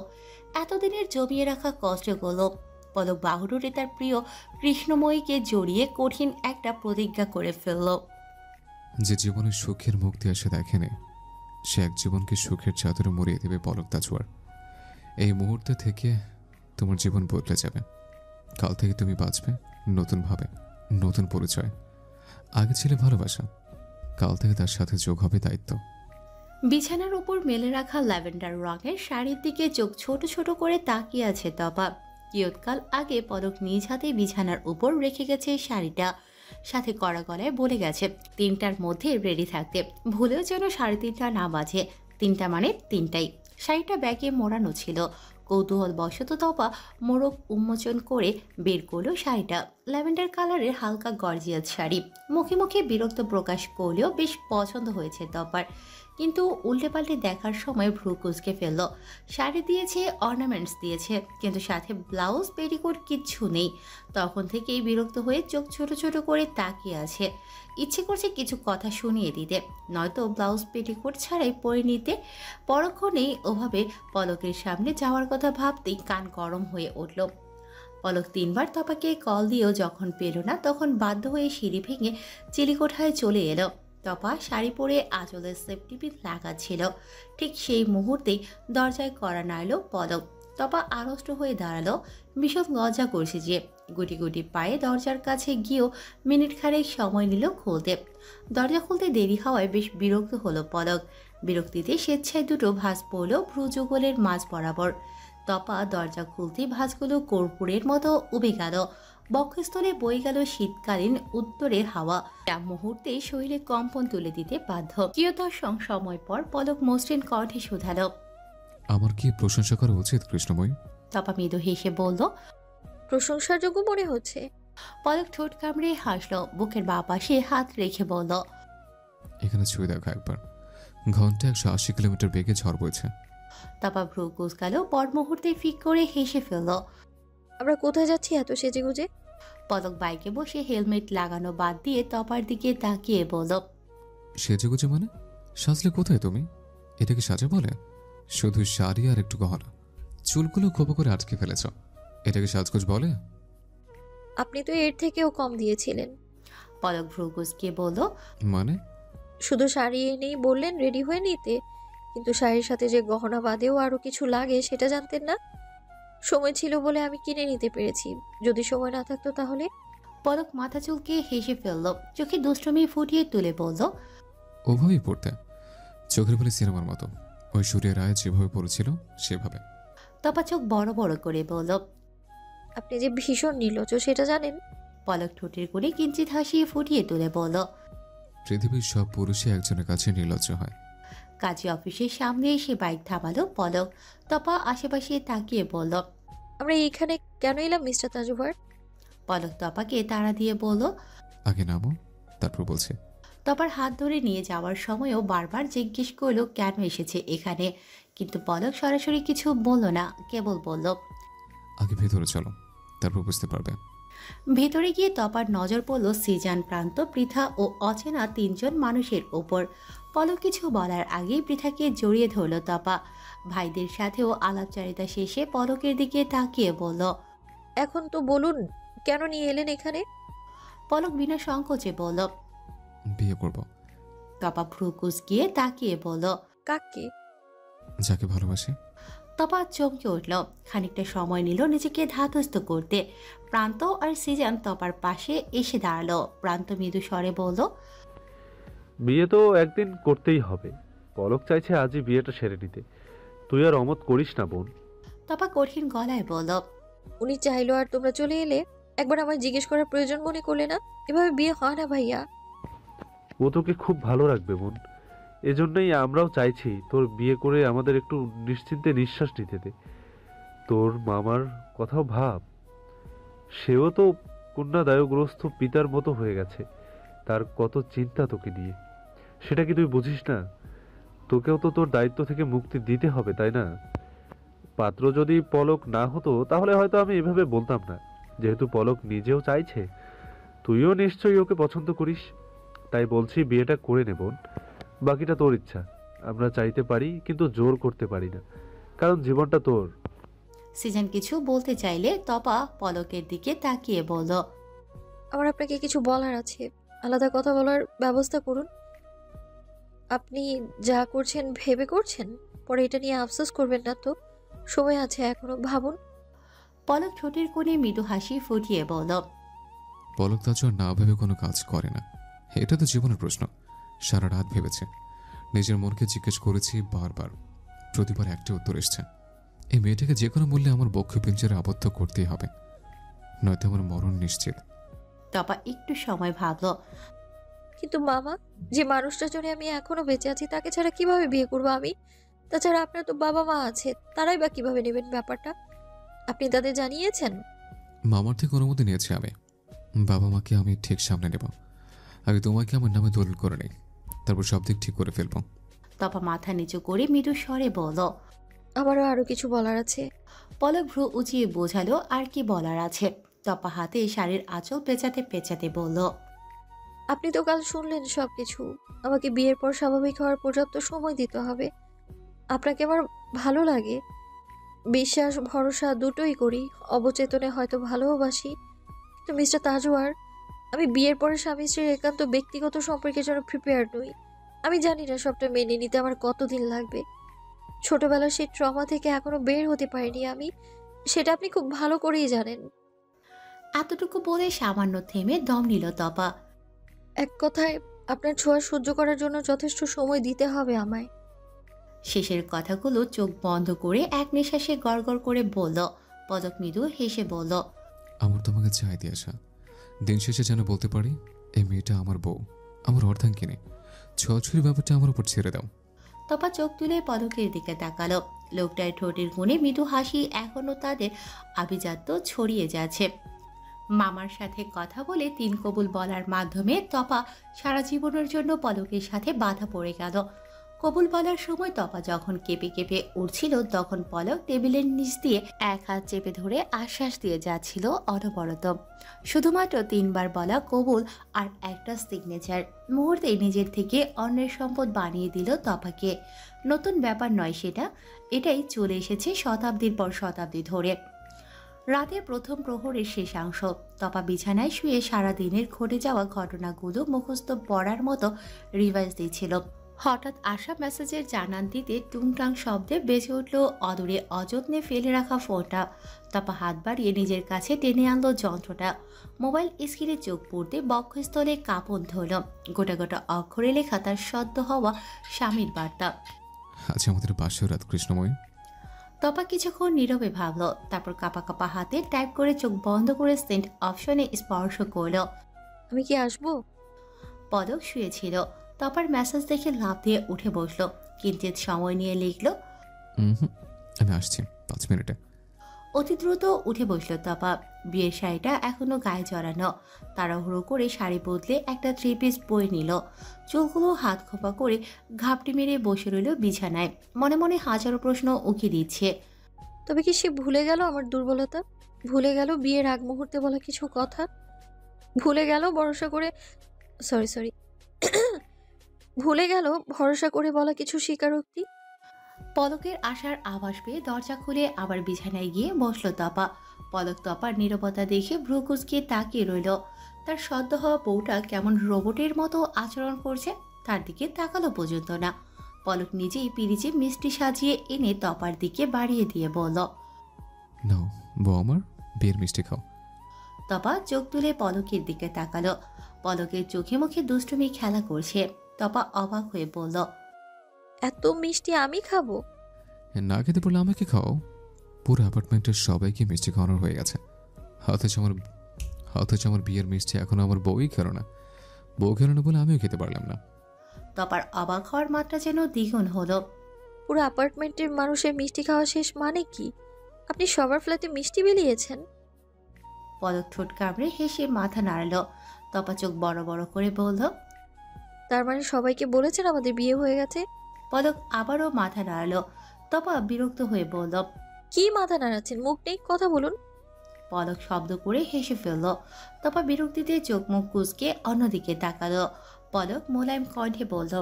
Speaker 1: এতদিনের জমিয়ে রাখা কষ্টগুলো। পলক বাহুডোরে তার প্রিয় কৃষ্ণময়ীকে জড়িয়ে কঠিন একটা প্রতিজ্ঞা করে ফেলল।
Speaker 3: যে জীবনের সুখের মুক্তি আসে দেখেনি, সে এক জীবনকে সুখের চাদরে মরিয়ে দেবে পলক তাজওয়ার। এই মুহূর্তে থেকে তোমার জীবন বদলে যাবে। কাল থেকে তুমি বাঁচবে নতুনভাবে, নতুন পরিচয়। আগে ছিল ভালোবাসা, কাল থেকে তার সাথে যোগ হবে দায়িত্ব।
Speaker 1: বিছানার উপর মেলে রাখা ল্যাভেন্ডার রঙের শাড়ির দিকে চোখ ছোট ছোট করে তাকিয়ে আছে তপা। কিয়ৎকাল আগে পলক নিজ হাতে বিছানার উপর রেখে গেছে শাড়িটা, সাথে কড়া গলায় বলে গেছে 3টার মধ্যে রেডি থাকতে। ভুলেও যেন 3:30 না বাজে। 3টা মানে 3টাই। শাড়িটা ব্যাগে মোড়ানো ছিল। কৌতূহল বশত তপা মোড়ক উন্মোচন করে বের করলো শাড়িটা। ল্যাভেন্ডার কালারের হালকা গর্জিয়াস শাড়ি। মুখে মুখে বিরক্ত প্রকাশ করলেও বেশ পছন্দ হয়েছে তপার, কিন্তু উল্টে পাল্টে দেখার সময় ভ্রু কুঁচকে ফেলল। শাড়ি দিয়েছে, অর্নামেন্টস দিয়েছে, কিন্তু সাথে ব্লাউজ পেটিকোট কিচ্ছু নেই। তখন থেকেই বিরক্ত হয়ে চোখ ছোট ছোট করে তাকিয়ে আছে। ইচ্ছে করছে কিছু কথা শুনিয়ে দিতে, নয়তো ব্লাউজ পেটিকোট ছাড়াই পরে নিতে। পরক্ষণেই ওভাবে পলকের সামনে যাওয়ার কথা ভাবতেই কান গরম হয়ে উঠল। পলক 3বার তপাকে কল দিয়েও যখন পেল না, তখন বাধ্য হয়ে সিঁড়ি ভেঙে চিলিকোঠায় চলে এলো। তপা শাড়ি পরে আঁচলের সেফটি পিন লাগাচ্ছিল। ঠিক সেই মুহূর্তেই দরজায় কড়া নাড়ল পলক। তপা আড়ষ্ট হয়ে দাঁড়ালো। ভীষণ লজ্জা করছে যে। গুটি গুটি পায়ে দরজার কাছে গিয়েও মিনিট খানেক সময় নিল খুলতে। দরজা খুলতে দেরি হওয়ায় বেশ বিরক্ত হলো পলক। বিরক্তিতে স্বেচ্ছায় দুটো ভাঁজ পড়ল ভ্রু যুগলের মাঝ বরাবর। তপা দরজা খুলতে ভাঁজগুলো কর্পূরের মতো উবে গেল। বক্ষস্থলে বয়ে গেল শীতকালীন উত্তরের হাওয়া। মুহূর্তে শরীরে কম্পন তুলে দিতে বাধ্য। কিয়দর্শন সময় পর পলক মসৃণ কণ্ঠে শুধালো,
Speaker 3: আমার কি প্রশংসা করা উচিত কৃষ্ণময়ী?
Speaker 1: তপা মৃদু হেসে বলল।
Speaker 2: প্রশংসার যোগ্য মনে হচ্ছে।
Speaker 1: পলক ঠোঁট কামড়ে হাসলো, বুকের বাঁ পাশে হাত রেখে বলল।
Speaker 3: এখানে ছুঁয়ে দেখো একবার, ঘন্টা 180 কিলোমিটার বেগে ঝড় বইছে।
Speaker 1: তপা ভ্রু কুঁচকালো, পর মুহূর্তে ফিক করে হেসে ফেলল।
Speaker 2: আমরা কোথায় যাচ্ছি এত সেজেগুজে?
Speaker 1: পলক বাইকে বসে হেলমেট লাগানো বাদ দিয়ে তপার দিকে তাকিয়ে বলল।
Speaker 3: সেজেগুজে মানে? সাজলে কোথায় তুমি? এটা কি সাজা বলে? শুধু শাড়ি আর একটু গহনা, চুলগুলো খোপো করে আটকে ফেলেছ, এটাকে সাজগোজ বলে?
Speaker 2: আপনি তো এর থেকেও কম দিয়েছিলেন।
Speaker 1: পলক ভ্রু কুঁচকিয়ে বলল।
Speaker 3: মানে?
Speaker 2: শুধু শাড়ি এনেই বললেন রেডি হয়ে নিতে, কিন্তু শাড়ির সাথে যে গহনা বাদেও আরো কিছু লাগে সেটা জানতেন না। সময় ছিল বলে আমি কিনে নিতে পেরেছি, যদি সময় না থাকতো তাহলে?
Speaker 1: পলক মাথা চুলকে হেসে ফেলল, চোখে দুষ্টমি ফুটিয়ে তুলে বলল।
Speaker 3: ওভাবেই পড়তে, চোখের বলে সিনেমার মতো, ওই সূর্যের রায় যেভাবে পড়েছিল সেভাবে।
Speaker 1: তপা চোখ বড় বড় করে বলল।
Speaker 2: আপনি যে ভীষণ নির্লজ্জ সেটা জানেন?
Speaker 1: পলক ঠোঁটের করে কিঞ্চিত হাসিয়ে ফুটিয়ে তুলে বলল।
Speaker 3: পৃথিবীর সব পুরুষই একজনের কাছে নির্লজ্জ হয়।
Speaker 1: কাজী অফিসের সামনে এসে বাইক থামালো পলক। তপা আশেপাশে তাকিয়ে বলল।
Speaker 2: আমরা এইখানে কেন এলাম মিস্টার তাজুভার?
Speaker 1: পলক তপাকে তাড়া দিয়ে বলল।
Speaker 3: আগে নামো, তারপর বলছে।
Speaker 1: তপার হাত ধরে নিয়ে যাওয়ার সময়ও বারবার জিজ্ঞেস করলো কেন এসেছে এখানে, কিন্তু পলক সরাসরি কিছু বলল না, কেবল বলল।
Speaker 3: আগে ভেতরে চলো, তারপর বুঝতে পারবে।
Speaker 1: ভেতরে গিয়ে তপার নজর পড়ল সিজান, প্রান্ত, পৃথা ও অচেনা 3 জন মানুষের ওপর। পলক কিছু বলার আগেই পৃথাকে জড়িয়ে ধরল তপা। ভাইদের সাথেও আলাপচারিতা শেষে পলকের দিকে তাকিয়ে বলল।
Speaker 2: এখন তো বলুন কেন নিয়ে এলেন এখানে?
Speaker 1: পলক বিনা সংকোচে বলল।
Speaker 3: বিয়ে করব।
Speaker 1: তপা ভ্রু কুঁচকিয়ে তাকিয়ে বলল।
Speaker 2: কাকে?
Speaker 3: যাকে ভালোবাসি।
Speaker 1: তপা চমকে উঠল, খানিকটা সময় নিল নিজেকে ধাতস্থ করতে। প্রান্ত আর সিজান তপার পাশে এসে দাঁড়ালো। প্রান্ত মৃদু স্বরে বলল।
Speaker 9: বিয়ে তো একদিন করতেই হবে। পলক চাইছে আজই বিয়েটা সেরে নিতে, তুই আর অমত করিস না বোন।
Speaker 1: তপা কঠিন গলায় বলল।
Speaker 2: উনি চাইলো আর তোমরা চলে এলে? একবার আমায় জিজ্ঞেস করার প্রয়োজন মনে করলে না? এভাবে বিয়ে হয় না ভাইয়া।
Speaker 9: ও তোকে খুব ভালো রাখবে বোন, এজন্যই আমরাও চাইছি তোর বিয়ে করে আমাদের একটু নিশ্চিন্তে নিঃশ্বাস নিতে দে। তোর মামার কথাও ভাব, সেও তো কন্যাদায়গ্রস্ত পিতার মতো হয়ে গেছে, তার কত চিন্তা তোকে নিয়ে। সেটা কি তুই বুঝিস না? তোকেও তো তোর দায়িত্ব থেকে মুক্তি দিতে হবে, তাই না? পাত্র যদি পলক না হতো তাহলে হয়তো আমি এভাবে বলতাম না। যেহেতু পলক নিজেও চাইছে, তুইও নিশ্চয়ই ওকে পছন্দ করিস, তাই বলছি বিয়েটা করে নে বোন। বাকিটা তোর ইচ্ছা, আমরা চাইতে পারি কিন্তু জোর করতে পারি না, কারণ জীবনটা তোর।
Speaker 1: সিজান কিছু বলতে চাইলে তপা পলকের দিকে তাকিয়ে বলল।
Speaker 2: আমার আপনাকে কিছু বলার আছে, আলাদা কথা বলার ব্যবস্থা করুন। আপনি যা করছেন ভেবে করছেন, পরে এটা নিয়ে আফসোস করবেন না তো? সময় আছে এখনো, ভাবুন।
Speaker 1: পলক ঠোঁটের কোণে মৃদু হাসি ফুটিয়ে বলল।
Speaker 3: পলক তাছাড়া না ভেবে কোনো কাজ করে না, এটা তো জীবনের প্রশ্ন। সারা রাত ভেবেছে, নিজের মনকে জিজ্ঞেস করেছি বারবার, প্রতিবার একটা উত্তর এসছে। এই মেয়েটাকে যে কোনো মূল্যে আমার বক্ষ পিঞ্জরে আবদ্ধ করতেই হবে, নয়তো আমার মরণ নিশ্চিত।
Speaker 1: তপা একটু সময় ভাবল।
Speaker 2: কিন্তু মামা, যে মানুষটার জন্য আমি এখনো বেঁচে আছি তাকে ছাড়া কিভাবে বিয়ে করবো আমি? তাছাড়া আপনার তো বাবা মা আছে, তারাই বা কিভাবে নেবেন ব্যাপারটা? আপনি তাদের জানিয়েছেন?
Speaker 3: মামার থেকে অনুমতি নিয়েছি আমি, বাবা মাকে আমি ঠিক সামনে নেব। আগে তোমাকে আমার নামে দলিল করে নেই, তারপর সব দিক ঠিক করে ফেলবো।
Speaker 1: তপা মাথা নিচু করে মৃদু স্বরে বলল।
Speaker 2: আমারও আরো কিছু বলার আছে।
Speaker 1: পলক ভ্রু উঁচিয়ে বোঝালো আর কি বলার আছে। তপা হাতে শাড়ির আঁচল পেঁচাতে পেঁচাতে বলল।
Speaker 2: আপনি তো কাল শুনলেন সবকিছু। আমাকে বিয়ের পর স্বাভাবিক হওয়ার পর্যাপ্ত সময় দিতে হবে। আপনাকে আমার ভালো লাগে, বিশ্বাস ভরসা দুটোই করি, অবচেতনে হয়তো ভালোবাসি। কিন্তু মিস্টার তাজওয়ার, আমি বিয়ের পরে স্বামী স্ত্রীর একান্ত ব্যক্তিগত সম্পর্কের জন্য প্রিপেয়ার নই। আমি জানি না সবটা মেনে নিতে আমার কতদিন লাগবে। ছোটবেলার সেই ট্রমা থেকে এখনো বের হতে পারিনি আমি, সেটা আপনি খুব ভালো করেই জানেন।
Speaker 1: এতটুকু বলে সামান্য থেমে দম নিল তপা।
Speaker 2: এক কথায়, আপনার ছোঁয়া সহ্য করার জন্য যথেষ্ট সময় দিতে হবে আমায়।
Speaker 1: শেষের কথাগুলো চোখ বন্ধ করে এক নিঃশ্বাসে গড়গড় করে বলল। পলক মৃদু হেসে বলল।
Speaker 3: আমার তোমাকে চাই দিয়ে আসা, দিন শেষে যেন বলতে পারি এই মেয়েটা আমার বউ, আমার অর্ধাঙ্গিনী। ছোঁয়াছুঁড়ির ব্যাপারটা আমার উপর ছেড়ে দাও।
Speaker 1: তপা চোখ তুলে পলকের দিকে তাকালো। লোকটার ঠোঁটের কোণে মৃদু হাসি এখনো তাদের আভিজাত্য ছড়িয়ে যাচ্ছে। মামার সাথে কথা বলে তিন কবুল বলার মাধ্যমে তপা সারা জীবনের জন্য পলকের সাথে বাধা পড়ে গেল। কবুল বলার সময় তপা যখন কেঁপে কেঁপে উঠছিল, তখন পলক টেবিলের নিচ দিয়ে এক হাত চেপে ধরে আশ্বাস দিয়ে যাচ্ছিল অনবরত। শুধুমাত্র 3 বার বলা কবুল আর একটা সিগনেচার মুহূর্তে নিজের থেকে অন্যের সম্পদ বানিয়ে দিল তপাকে। নতুন ব্যাপার নয় সেটা, এটাই চলে এসেছে শতাব্দীর পর শতাব্দী ধরে। রাতের প্রথম প্রহরের শেষাংশ। তপা বিছানায় শুয়ে সারা দিনের ঘটে যাওয়া ঘটনাগুলো মুখস্থ পড়ার মতো রিভাইজ দিচ্ছিল। হঠাৎ আসা মেসেজের জানান দিতে টুংটাং শব্দে বেজে উঠল অদূরে অযত্নে ফেলে রাখা ফোনটা। তপা হাত বাড়িয়ে নিজের কাছে টেনে আনলো যন্ত্রটা। মোবাইল স্ক্রিনে চোখ পড়তে বক্ষস্থলে কাঁপন ধরল। গোটা গোটা অক্ষরে লেখা তার সদ্য হওয়া স্বামীর বার্তা।
Speaker 3: আজ আমাদের বাসর রাত কৃষ্ণময়।
Speaker 1: তপা কিছুক্ষণ নীরবে ভাবল, তারপর কাঁপা কাঁপা হাতে টাইপ করে চোখ বন্ধ করে সেন্ড অপশনে স্পর্শ করল।
Speaker 2: আমি কি আসবো?
Speaker 1: পলক শুয়েছিল। তপার মেসেজ দেখে লাফ দিয়ে উঠে বসলো। কিঞ্চিত সময় নিয়ে লিখল,
Speaker 3: আমি আসছি 5 মিনিটে।
Speaker 1: অতি দ্রুত উঠে বসলো তপা। বিয়ের শাড়িটা এখনো গায়ে জড়ানো। তাড়াহুড়ো করে শাড়ি বদলে একটা 3 পিস বয়ে নিল। চুলগুলো হাত খোপা করে ঘাপটি মেরে বসে রইল বিছানায়। মনে মনে হাজারো প্রশ্ন উকি দিচ্ছে।
Speaker 2: তবে কি সে ভুলে গেল আমার দুর্বলতা? ভুলে গেল বিয়ের আগ মুহূর্তে বলা কিছু কথা? ভুলে গেল ভরসা করে সরি ভুলে গেল ভরসা করে বলা কিছু স্বীকারোক্তি?
Speaker 1: পলকের আসার আভাস পেয়ে দরজা খুলে আবার বিছানায় গিয়ে বসলো তপা। পলক তপার নীরবতা দেখে ভ্রু কুঁচকে তাকিয়ে রইল। তার সদ্য হওয়া বউটা কেমন রোবটের মতো আচরণ করছে, তার দিকে তাকালো পর্যন্ত না। পলক নিজেই পিরিচে মিষ্টি সাজিয়ে এনে তপার দিকে বাড়িয়ে দিয়ে বলল,
Speaker 3: নাও বউ আমার, বিয়ের মিষ্টি খাও।
Speaker 1: তপা চোখ তুলে পলকের দিকে তাকালো। পলকের চোখে মুখে দুষ্টুমি খেলা করছে। তপা অবাক হয়ে বলল,
Speaker 2: এত মিষ্টি আমি খাবো?
Speaker 3: না খেতে পারলে আমাকে খাও। পুরো অ্যাপার্টমেন্টের সবাইকে মিষ্টি খাওয়ানোর হয়ে গেছে। অথচ আমার বিয়ের মিষ্টি এখনো আমার বউই খেলো না। বউ খেলো না বলে আমিও খেতে পারলাম না।
Speaker 1: তপার অবাক হওয়ার মাত্রা যেন দ্বিগুণ হলো।
Speaker 2: পুরো অ্যাপার্টমেন্টের মানুষের মিষ্টি খাওয়া শেষ মানে কি? আপনি সবার ফ্ল্যাটে মিষ্টি বিলিয়েছেন?
Speaker 1: পলক ঠোঁট কামড়ে হেসে মাথা নাড়ল। তপা চোখ বড় বড় করে বলল,
Speaker 2: তার মানে সবাইকে বলেছেন আমাদের বিয়ে হয়ে গেছে?
Speaker 1: পলক আবারও মাথা নাড়ল। তপা বিরক্ত হয়ে বলল,
Speaker 2: কি মাথা নাড়াচ্ছেন? মুখ নেই, কথা বলুন।
Speaker 1: পলক শব্দ করে হেসে ফেলল। তপা বিরক্তিতে চোখ মুখ কুঁচকে অন্যদিকে তাকালো। পলক মোলায়েম কণ্ঠে বলল,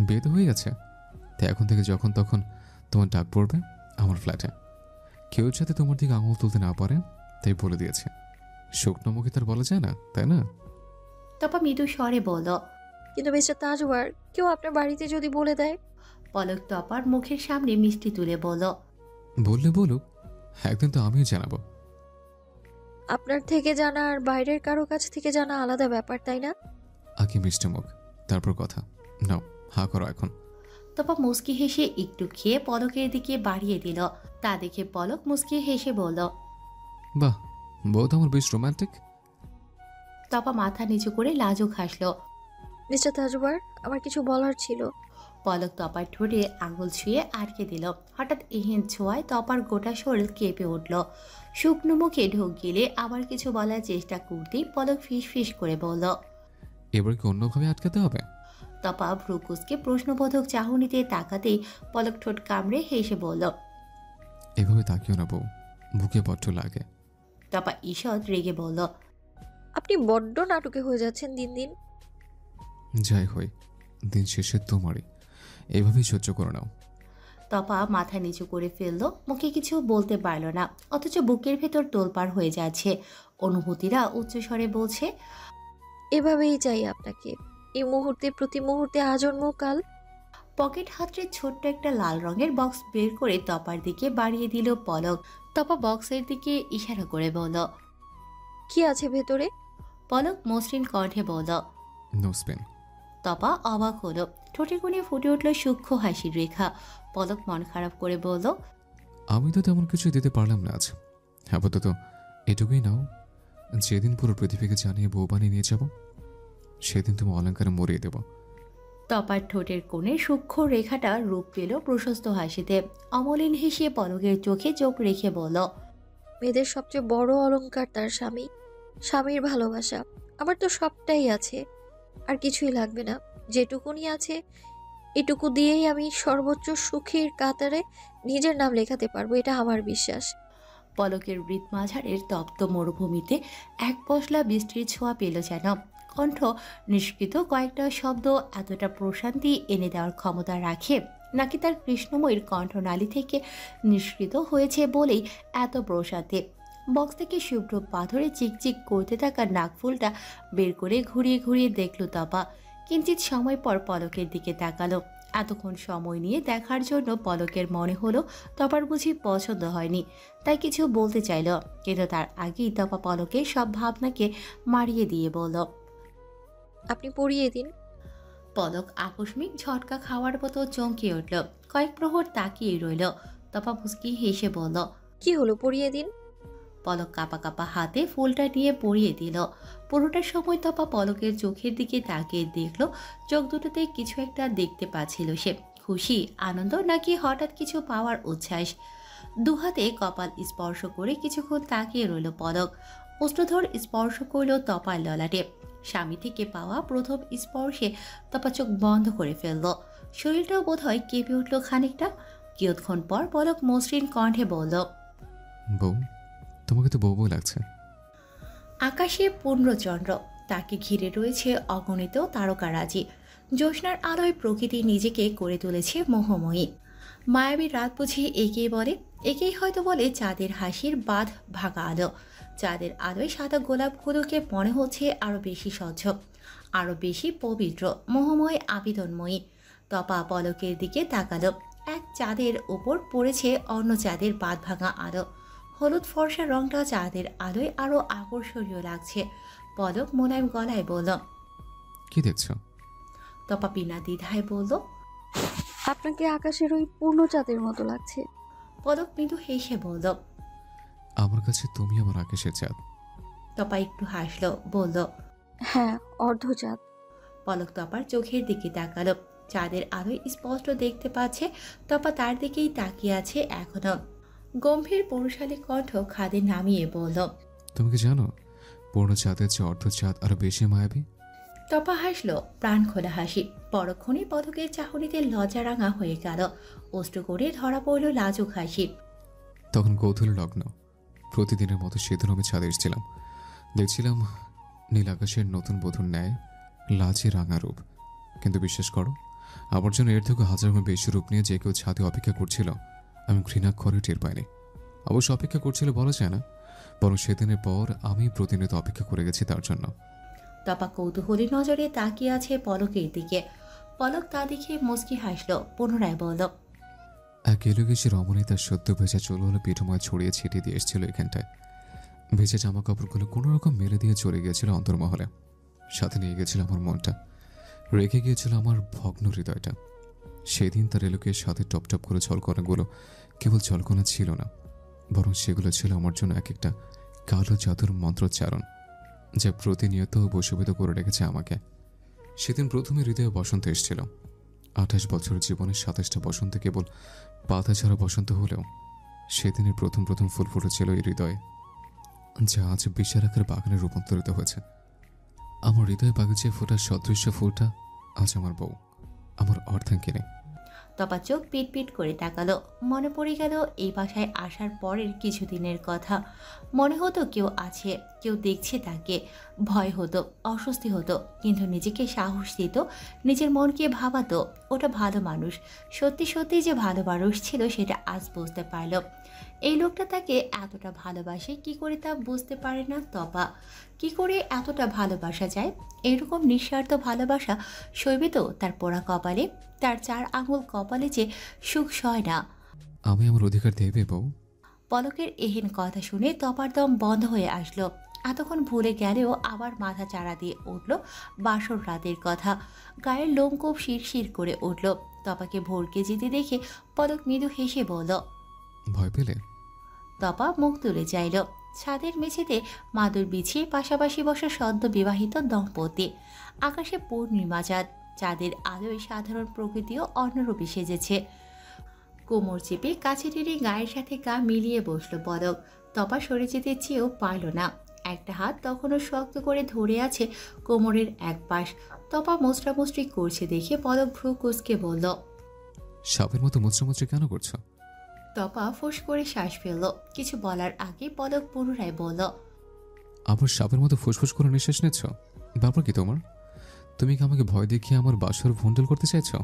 Speaker 3: বিয়ে তো হয়ে গেছে, তাই এখন থেকে যখন তখন তোমার ডাক পড়বে আমার ফ্ল্যাটে। কেউ যাতে তোমার দিকে আঙুল তুলতে না পারে তাই বলে দিয়েছে। শুকনো মুখে তার বলা যায় না, তাই না?
Speaker 1: তপা মৃদু স্বরে বলল,
Speaker 2: কিন্তু মিস্টার তাজওয়ার, কেউ আপনার বাড়িতে যদি বলে দেয়?
Speaker 1: পলক তপার মুখের সামনে মিষ্টি তুলে বলল,
Speaker 3: বললে বলুক, একদিন তো আমিও জানাবো।
Speaker 2: আপনার থেকে জানা আর বাইরের কারো কাছ থেকে জানা আলাদা ব্যাপার, তাই না?
Speaker 3: আগে মিষ্টি মুখ, তারপর কথা। নাও হা করো এখন।
Speaker 1: তপা মুচকি হেসে একটু খেয়ে পলকের দিকে বাড়িয়ে দিল। তা দেখে পলক মুচকি হেসে বলল,
Speaker 3: বাহ, বউ তো আমার বেশ রোমান্টিক।
Speaker 1: তপা মাথা নিচু করে লাজুক হাসল।
Speaker 2: মিস্টার তাজওয়ার, আমার কিছু বলার ছিল।
Speaker 1: পলক তপার ঠোঁটে আঙুল ছুঁয়ে আটকে দিল। হঠাৎ এহেন ছোঁয়ায় তপার গোটা শরীর কেঁপে উঠল। শুকনো মুখে ঢোক গিলে আবার কিছু বলার চেষ্টা করতেই পলক ফিস ফিস করে বলল,
Speaker 3: এবার কি অন্যভাবে আটকাতে হবে?
Speaker 1: তপা ভ্রুকুচকে প্রশ্নবোধক চাহনিতে তাকাতেই পলক ঠোঁট কামড়ে হেসে বলল,
Speaker 3: এভাবে তাকিও না বউ, বুকে বড্ড লাগে।
Speaker 1: তপা ঈষৎ রেগে বলল,
Speaker 2: আপনি বড্ড নাটকে হয়ে যাচ্ছেন দিন দিন।
Speaker 3: যাই হই, দিন শেষে তোমারই, এভাবেই সহ্য করে নাও।
Speaker 1: তপা মাথা নিচু করে ফেলল। মুখে কিছু বলতে পারল না, অথচ বুকের ভেতর তোলপাড় হয়ে যাচ্ছে। অনুভূতিরা উচ্চস্বরে বলছে,
Speaker 2: এভাবেই চাই আপনাকে, এই মুহূর্তে, প্রতি মুহূর্তে, আজন্ম কাল।
Speaker 1: পকেট হাতড়ে ছোট্ট একটা লাল রঙের বক্স বের করে তপার দিকে বাড়িয়ে দিল পলক। তপা বক্সের দিকে ইশারা করে বলল,
Speaker 2: কি আছে ভেতরে?
Speaker 1: পলক মসৃণ কণ্ঠে বলল।
Speaker 3: No Spain.
Speaker 1: তপা অবাক হলো। ঠোঁটে কোণে ফুটে উঠল সূক্ষ্ম হাসির রেখা। পলক মন খারাপ করে বলল,
Speaker 3: আমি তো তেমন কিছু দিতে পারলাম না আজ। আপাতত এটুকুই নাও। যেদিন পুরো পৃথিবীকে জানিয়ে বউ বানিয়ে নিয়ে যাব, সেদিন তুমি অলঙ্কারে মরিয়ে দেব।
Speaker 1: তপার ঠোঁটের কোণে সূক্ষ্ম রেখাটা রূপ পেল প্রশস্ত হাসিতে। অমলিন হেসে পলকের চোখে চোখ রেখে বলল,
Speaker 2: মেয়েদের সবচেয়ে বড় অলংকার তার স্বামী, স্বামীর ভালোবাসা। আমার তো সবটাই আছে, আর কিছুই লাগবে না। যেটুকুনি আছে এটুকু দিয়েই আমি সর্বোচ্চ সুখের কাতারে নিজের নাম লেখাতে পারবো, এটা আমার বিশ্বাস।
Speaker 1: পলকের বৃত মাঝারের তপ্ত মরুভূমিতে এক পশলা বৃষ্টির ছোঁয়া পেল যেন। কণ্ঠ নিষ্কৃত কয়েকটা শব্দ এতটা প্রশান্তি এনে দেওয়ার ক্ষমতা রাখে, নাকি তার কৃষ্ণময়ীর কণ্ঠনালী থেকে নিষ্কৃত হয়েছে বলেই এত প্রশান্তি। বক্স থেকে শুভ্র পাথরে চিকচিক করতে থাকা নাকফুলটা বের করে ঘুরিয়ে ঘুরিয়ে দেখল তপা। কিঞ্চিত সময় পর পলকের দিকে তাকালো। এতক্ষণ সময় নিয়ে দেখার জন্য পলকের মনে হলো তপার বুঝি পছন্দ হয়নি, তাই কিছু বলতে চাইল। কিন্তু তার আগেই তপা পলকের সব ভাবনাকে মারিয়ে দিয়ে বলল,
Speaker 2: আপনি পরিয়ে দিন।
Speaker 1: পলক আকস্মিক ঝটকা খাওয়ার মতো চমকে উঠল। কয়েক প্রহর তাকিয়ে রইল। তপা মুচকি হেসে বলল,
Speaker 2: কি হলো, পরিয়ে দিন।
Speaker 1: পলক কাপা কাপা হাতে ফুলটা নিয়ে পরিয়ে দিল। পুরোটার সময় তপা পলকের চোখের দিকে তাকিয়ে দেখল চোখ দুটোতে কিছু একটা দেখতে পাচ্ছিল সে। খুশি, আনন্দ, নাকি হঠাৎ কিছু পাওয়ার উচ্ছ্বাস। দুহাতে কপাল স্পর্শ করে কিছুক্ষণ তাকিয়ে রইল পলক। অস্ত্রধর স্পর্শ করল তপার ললাটে। স্বামী থেকে পাওয়া প্রথম স্পর্শে তপা চোখ বন্ধ করে ফেলল। শরীরটাও বোধহয় কেঁপে উঠল খানিকটা। কিয়ৎক্ষণ পর পলক মসৃণ কণ্ঠে বলল,
Speaker 3: বউ, তোমাকে তো বউ বউ লাগছে।
Speaker 1: আকাশে পূর্ণচন্দ্র, তাকে ঘিরে রয়েছে অগণিত তারকারাজি। জ্যোৎস্নার আলোয় প্রকৃতি নিজেকে করে তুলেছে মোহময়ী। মায়াবী রাত বুঝি একেই বলে, একেই হয়তো বলে চাঁদের হাসির বাঁধ ভাঙা আলো। চাঁদের আলোয় সাদা গোলাপগুলোকে মনে হচ্ছে আরো বেশি স্বচ্ছ, আরো বেশি পবিত্র, মোহময়, আবেদনময়ী। তপা পলকের দিকে তাকালো। এক চাঁদের ওপর পড়েছে অন্য চাঁদের বাঁধ ভাঙা আলো। হলুদ ফর্সা রংটা চাঁদের আলোয় আরো আকর্ষণীয় লাগছে। পলক মোলায়েম গলায় বলল,
Speaker 3: কি দেখছো?
Speaker 1: তপা বিনা দ্বিধায় বলল,
Speaker 2: আপনাকে আকাশের ওই পূর্ণ চাঁদের মতো লাগছে।
Speaker 1: পলক মৃদু হেসে বলল,
Speaker 3: আমার কাছে তুমি আমার আকাশের চাঁদ।
Speaker 1: তপা একটু হাসলো, বলল,
Speaker 2: হ্যাঁ, অর্ধচাঁদ।
Speaker 1: পলক তপার চোখের দিকে তাকালো। চাঁদের আলোয় স্পষ্ট দেখতে পাচ্ছে তপা তার দিকেই তাকিয়ে আছে এখনো। গম্ভীর পৌরশালী কণ্ঠ খাদে নামিয়ে বলল,
Speaker 3: তুমি কি জানো পূর্ণ চাঁদের চেয়ে অর্ধ চাঁদ আরো বেশি মায়াবী?
Speaker 1: তপা হাসলো, প্রাণ খোলা হাসি। পরক্ষণে পলকের চাহনিতে লজ্জা রাঙা হয়ে গেল। অস্ত্র করে ধরা পড়ল লাজুক হাসি।
Speaker 3: তখন গোধূলি লগ্ন। প্রতিদিনের মতো সেদিন আমি ছাদে এসেছিলাম। দেখছিলাম নীল আকাশের নতুন বধূর ন্যায় লাজে রাঙা রূপ। কিন্তু বিশ্বাস করো, আমার জন্য এর থেকে হাজার গুণ বেশি রূপ নিয়ে যে কেউ ছাদে অপেক্ষা করছিল আমি ঘৃণা করে টের পাইনি। অবশ্য অপেক্ষা করছিল বলা যায় না, বরং সেদিনের পর আমি প্রতিনিয়ত অপেক্ষা করে গেছি তার জন্য।
Speaker 1: তপা কৌতূহলী নজরে তাকিয়ে আছে পলকের দিকে। পলক তা দেখে মুচকি হাসলো, পুনরায় বলল,
Speaker 3: এক এলোকেশি রমণী তার সদ্য ভেজা চুল হলো পিঠময় ছড়িয়ে ছিটিয়ে দিয়ে এসেছিল এখানটায়। ভেজা জামা কাপড়গুলো কোনো রকম মেলে দিয়ে চলে গিয়েছিল অন্তর্মহলে। সাথে নিয়ে গেছিল আমার মনটা, রেখে গিয়েছিল আমার ভগ্ন হৃদয়টা। সেদিন তার এলোকের সাথে টপ টপ করে ঝলকনাগুলো কেবল ঝলকনা ছিল না, বরং সেগুলো ছিল আমার জন্য এক একটা কালো জাদুর মন্ত্রোচ্চারণ, যা প্রতিনিয়ত বশীভূত করে রেখেছে আমাকে। সেদিন প্রথমে হৃদয়ে বসন্ত এসেছিল। 28 বছর জীবনের 27টা বসন্ত কেবল পাতা ছাড়া বসন্ত হলেও সেদিনের প্রথম প্রথম ফুল ফুটেছিল এই হৃদয়ে, যা আজ বিশাল আকার বাগানে রূপান্তরিত হয়েছে। আমার হৃদয়ে বাগিচায় ফোটার সদৃশ্য ফুলটা আজ আমার বউ, আমার অর্ধাঙ্গিনী।
Speaker 1: তপা চোখ পিট পিট করে তাকালো। মনে পড়ে গেল এই বাসায় আসার পরের কিছুদিনের কথা। মনে হতো কেউ আছে, কেউ দেখছে তাকে। ভয় হতো, অস্বস্তি হতো, কিন্তু নিজেকে সাহস দিত, নিজের মনকে ভাবাতো ওটা ভালো মানুষ। সত্যি সত্যি যে ভালো মানুষ ছিল সেটা আজ বুঝতে পারল। এই লোকটা তাকে এতটা ভালোবাসে কি করে তা বুঝতে পারে না তপা। কি করে এতটা ভালোবাসা যায়? এরকম নিঃস্বার্থ ভালোবাসা সইবে তো তার পোড়া কপালে? তার 4 আঙুল কপালে যে সুখ সয় না।
Speaker 3: আমি আমার অধিকার দেবে বউ।
Speaker 1: পলকের এহেন কথা শুনে তপার দম বন্ধ হয়ে আসলো। এতক্ষণ ভুলে গেলেও আবার মাথা চাড়া দিয়ে উঠল বাসর রাতের কথা। গায়ের লোমকূপ শিরশির করে উঠল। তপাকে ভরকে যেতে দেখে পলক মৃদু হেসে বলল,
Speaker 3: ভয় পেলে?
Speaker 1: তপা মুখ তুলে চাইল। ছাদের মেঝেতে মাদুর বিছিয়ে পাশাপাশি বসা সদ্য বিবাহিত দম্পতি। আকাশে পূর্ণিমা চাঁদ, চাঁদের আলোয় সাধারণ প্রকৃতিও অন্যরূপে সেজেছে। কোমর চেপে কাছে টেনে গায়ের সাথে গা মিলিয়ে বসলো পলক। তপা সরে যেতে চেয়েও পারল না। একটা হাত তখনও শক্ত করে ধরে আছে কোমরের এক পাশ। তপা মোচড়ামুচড়ি করছে দেখে পলক ভ্রু কুঁচকে বলল।
Speaker 3: সাপের মতো মুচড়ামুচড়ি কেন করছো?
Speaker 1: তপা ফোঁস করে শ্বাস ফেলল। কিছু বলার আগে পলক পুনরায় বলল।
Speaker 3: আবার সাপের মতো ফুসফুস করে নিঃশ্বাস নিচ্ছ? ব্যাপার কি তোমার? তুমি কি আমাকে ভয় দেখিয়ে আমার বাসর ভণ্ডুল করতে চাইছো?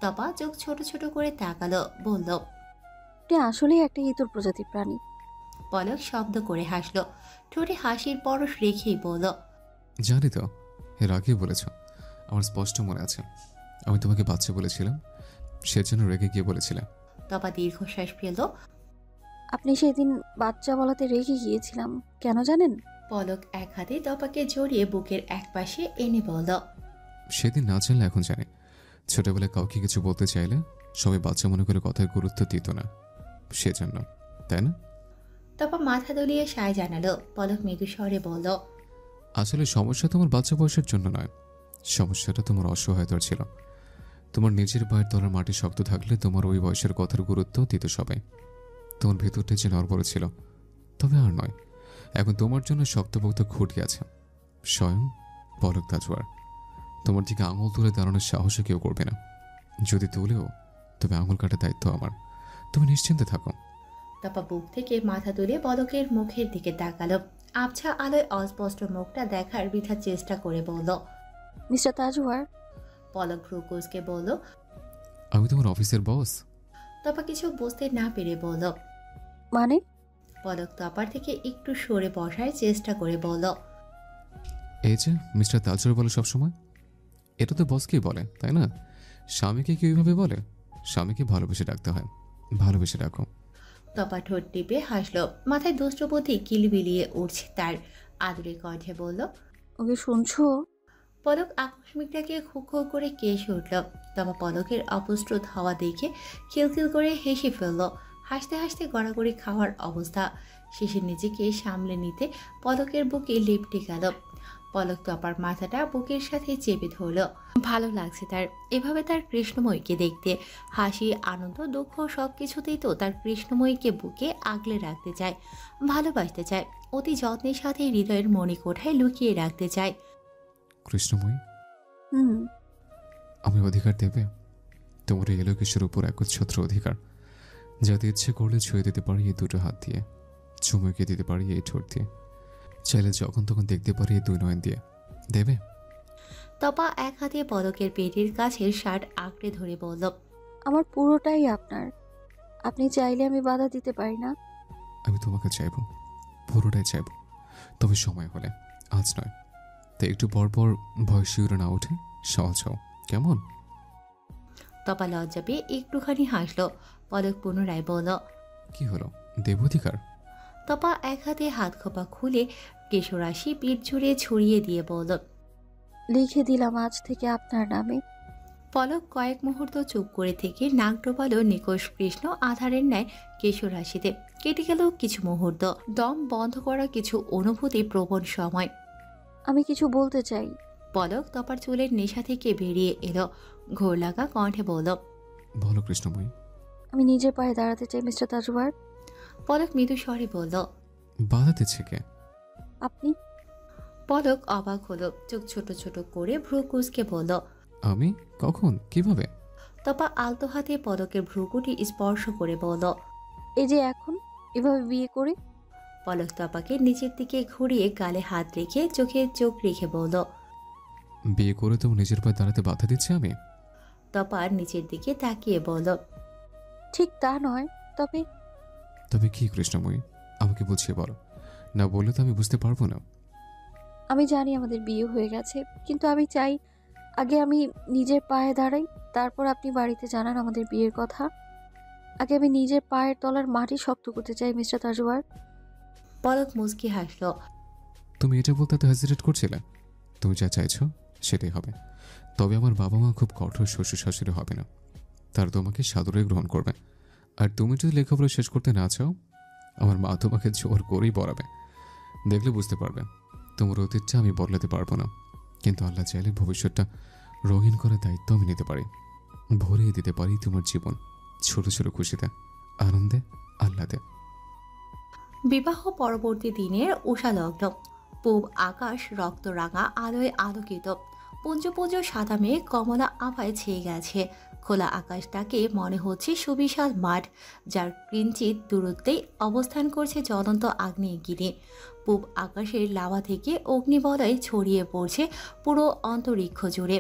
Speaker 1: তপা চোখ ছোট ছোট করে তাকালো, বলল।
Speaker 2: আপনি আসলেই একটা ইতর প্রজাতির প্রাণী।
Speaker 1: পলক শব্দ করে হাসল, ঠোঁটে হাসির পরশ রেখেই বলল।
Speaker 3: জানি তো, এর আগেও বলেছ। আমার স্পষ্ট মনে আছে আমি তোমাকে বাচ্চা বলেছিলাম, সেজন্য রেগে গিয়ে বলেছিলাম।
Speaker 1: তপা দীর্ঘশ্বাস ফেলল।
Speaker 2: আপনি সেদিন বাচ্চা বলাতে রেগে গিয়েছিলাম, কেন জানেন?
Speaker 1: পলক এক হাতে তপাকে জড়িয়ে বুকের এক পাশে এনে বলল।
Speaker 3: সেদিন না জানলে এখন জানি। ছোটবেলায় কাউকে কিছু বলতে চাইলে সবাই বাচ্চা মনে করে কথার গুরুত্ব দিত না, সেজন্য, তাই না?
Speaker 1: তপা মাথা দুলিয়ে সায় জানালো। পলক মৃদু স্বরে বলল।
Speaker 3: আসলে সমস্যা তোমার বাচ্চা বয়সের জন্য নয়, সমস্যাটা তোমার অসহায়তার ছিল। তোমার নিজের পায়ের তলার মাটি শক্ত থাকলে তোমার ওই বয়সের কথার গুরুত্ব দিত সবাই। তোমার ভেতরটা যে নড়বড় ছিল, তবে আর নয়। এখন তোমার জন্য শক্তপোক্ত খুঁটি আছে, স্বয়ং পলক তাজওয়ার। তোমার দিকে আঙুল তুলে দাঁড়ানোর সাহসে কেউ করবে না। যদি তুলেও, তবে আঙুল কাটার দায়িত্ব আমার। তুমি নিশ্চিন্তে থাকো।
Speaker 1: তপা বুক থেকে মাথা তুলে পলকের মুখের দিকে তাকালো। আবছা আলোয় অস্পষ্ট মুখটা দেখার বৃথা চেষ্টা করে বলল।
Speaker 2: মিস্টার তাজওয়ার।
Speaker 1: পলক ভ্রু কুঁচকে বলল।
Speaker 3: আমি তোমার অফিসের বস?
Speaker 1: তপা কিছু বুঝতে না পেরে বলল।
Speaker 2: মানে?
Speaker 1: পলক তপার থেকে একটু সরে বসার চেষ্টা করে বলল।
Speaker 3: এই যে মিস্টার তাজওয়ার বলে সবসময়, এটা তো বসকেই বলে, তাই না? স্বামীকে কি ওইভাবে বলে? স্বামীকে ভালোবেসে ডাকতে হয়, ভালোবেসে ডাকো।
Speaker 1: তপা ঠোঁট টিপে হাসলো। মাথায় দুষ্টবুদ্ধি কিলবিলিয়ে উঠছে তার। আদুরে কণ্ঠে বলল।
Speaker 2: ওকে শুনছো?
Speaker 1: পলক আকস্মিকটাকে খু খু করে কেসে উঠল। তপা পলকের অপ্রস্তুত হওয়া দেখে খিলখিল করে হেসে ফেলল। হাসতে হাসতে গড়াগড়ি খাওয়ার অবস্থা। শেষে নিজেকে সামলে নিতে পলকের বুকে লেপটে গেল। পলক তপার মাথাটা বুকের সাথে চেপে ধরল। ভালো লাগছে তার এভাবে তার কৃষ্ণময়ীকে দেখতে। হাসি, আনন্দ, দুঃখ সবকিছুতেই তো তার কৃষ্ণময়ীকে বুকে আগলে রাখতে চায়, ভালোবাসতে চায়, অতি যত্নের সাথে হৃদয়ের মণিকোঠায় লুকিয়ে রাখতে চায়।
Speaker 3: কৃষ্ণময়ী,
Speaker 2: হুম।
Speaker 3: আমি অধিকার দেবে তোমার এই এলোকেশের উপর একচ্ছত্র অধিকার, যাতে ইচ্ছে করলে ছুঁয়ে দিতে পারি এই দুটো হাত দিয়ে, চুমুকে দিতে পারি এই ঠোঁট দিয়ে, চাইলে যখন তখন দেখতে পারি এই দুই নয়ন দিয়ে। দেবে?
Speaker 1: তপা এক হাতে পলকের পেটের কাছে শার্ট আঁকড়ে ধরে বলল।
Speaker 2: আমার পুরোটাই আপনার, আপনি চাইলে আমি বাধা দিতে পারি না।
Speaker 3: আমি তোমাকে চাইব, পুরোটাই চাইব, তবে সময় হলে, আজ নয়। তাই একটু পর পর ভয় শিউরে না ওঠে সহজ হও, কেমন?
Speaker 1: তপা লজ্জা পেয়ে একটুখানি হাসলো। পলক পুনরায় বলল।
Speaker 3: কি হলো, দেব অধিকার?
Speaker 1: তপা এক হাতে হাত খোপা খুলে কেশরাশি পিঠ জুড়ে ছড়িয়ে দিয়ে বলল।
Speaker 2: লিখে দিলাম আজ থেকে আপনার নামে।
Speaker 1: পলক কয়েক মুহূর্ত চুপ করে থেকে নাক ডোবালো নিকোষ কৃষ্ণ আধারের ন্যায় কেশরাশিতে। কেটে গেল কিছু মুহূর্ত, দম বন্ধ করা কিছু অনুভূতি প্রবণ সময়।
Speaker 2: আমি কিছু বলতে চাই।
Speaker 1: পলক তপার চুলের নেশা থেকে বেরিয়ে এলো, ঘোর লাগা কণ্ঠে বলল।
Speaker 3: বলো কৃষ্ণময়ী।
Speaker 2: আমি নিজের পায়ে দাঁড়াতে চাই মিস্টার তাজওয়ার।
Speaker 1: পলক মৃদু স্বরে বলল।
Speaker 3: বাধা দিচ্ছে কে?
Speaker 2: আপনি।
Speaker 1: পলক অবাক হলো, চোখ ছোট ছোট করে ভ্রু কুঁচকে বলল।
Speaker 3: আমি? কখন? কিভাবে?
Speaker 1: তপা আলতো হাতে পলকের ভ্রুকুটি স্পর্শ করে বলল।
Speaker 2: এই যে এখন, এভাবে বিয়ে করে।
Speaker 1: পলক তপাকে নিচের দিকে ঘুরিয়ে গালে হাত রেখে চোখে চোখ রেখে বলল।
Speaker 3: বিয়ে করে তো নিজের পায়ে দাঁড়াতে বাধা দিচ্ছে আমি?
Speaker 1: তপার নিচের দিকে তাকিয়ে বলল।
Speaker 2: ঠিক তা নয়, তবে।
Speaker 3: তবে কি কৃষ্ণময়ী, আমাকে বুঝিয়ে বলো, না বললে তো আমি বুঝতে পারবো না।
Speaker 2: আমি জানি আমাদের বিয়ে হয়ে গেছে, কিন্তু আমি চাই আগে আমি নিজের পায়ে দাঁড়াই, তারপর আপনি বাড়িতে জানান আমাদের বিয়ের কথা। আগে আমি নিজের পায়ের তলার মাটি শক্ত করতে চাই মিস্টার তাজওয়ার।
Speaker 1: পলক মুচকি হাসল।
Speaker 3: তুমি এটা বলতে তো হেজিটেট করছিলে? তুমি যা চাইছো সেটাই হবে, তবে আমার বাবা মা খুব কঠোর শ্বশুর শাশুড়ি হবে না, তারা তোমাকে সাদরে গ্রহণ করবে। আর তুমি যদি লেখাপড়া শেষ করতে না চাও, আমার মা তোমাকে জোর করেই পড়াবে। দেখলে বুঝতে পারবে তোমার অতীতটা আমি বদলাতে পারবো না, কিন্তু আল্লাহ চাইলে ভবিষ্যৎটা রঙিন করার দায়িত্ব আমি নিতে পারি, ভরিয়ে দিতে পারি তোমার জীবন ছোট ছোট খুশিতে, আনন্দে, আহ্লাদে।
Speaker 1: বিবাহ পরবর্তী দিনের উষালগ্ন, পূব আকাশ রক্তরাঙা আলোয় আলোকিত, পুঞ্জ পুঞ্জ সাদা মেঘ কমলা আভায় ছেয়ে গেছে। খোলা আকাশটাকে মনে হচ্ছে সুবিশাল মাঠ, যার কিঞ্চিত দূরত্বেই অবস্থান করছে জ্বলন্ত আগ্নেয়গিরি। পূব আকাশের লাভা থেকে অগ্নিবলয় ছড়িয়ে পড়ছে পুরো অন্তরিক্ষ জুড়ে।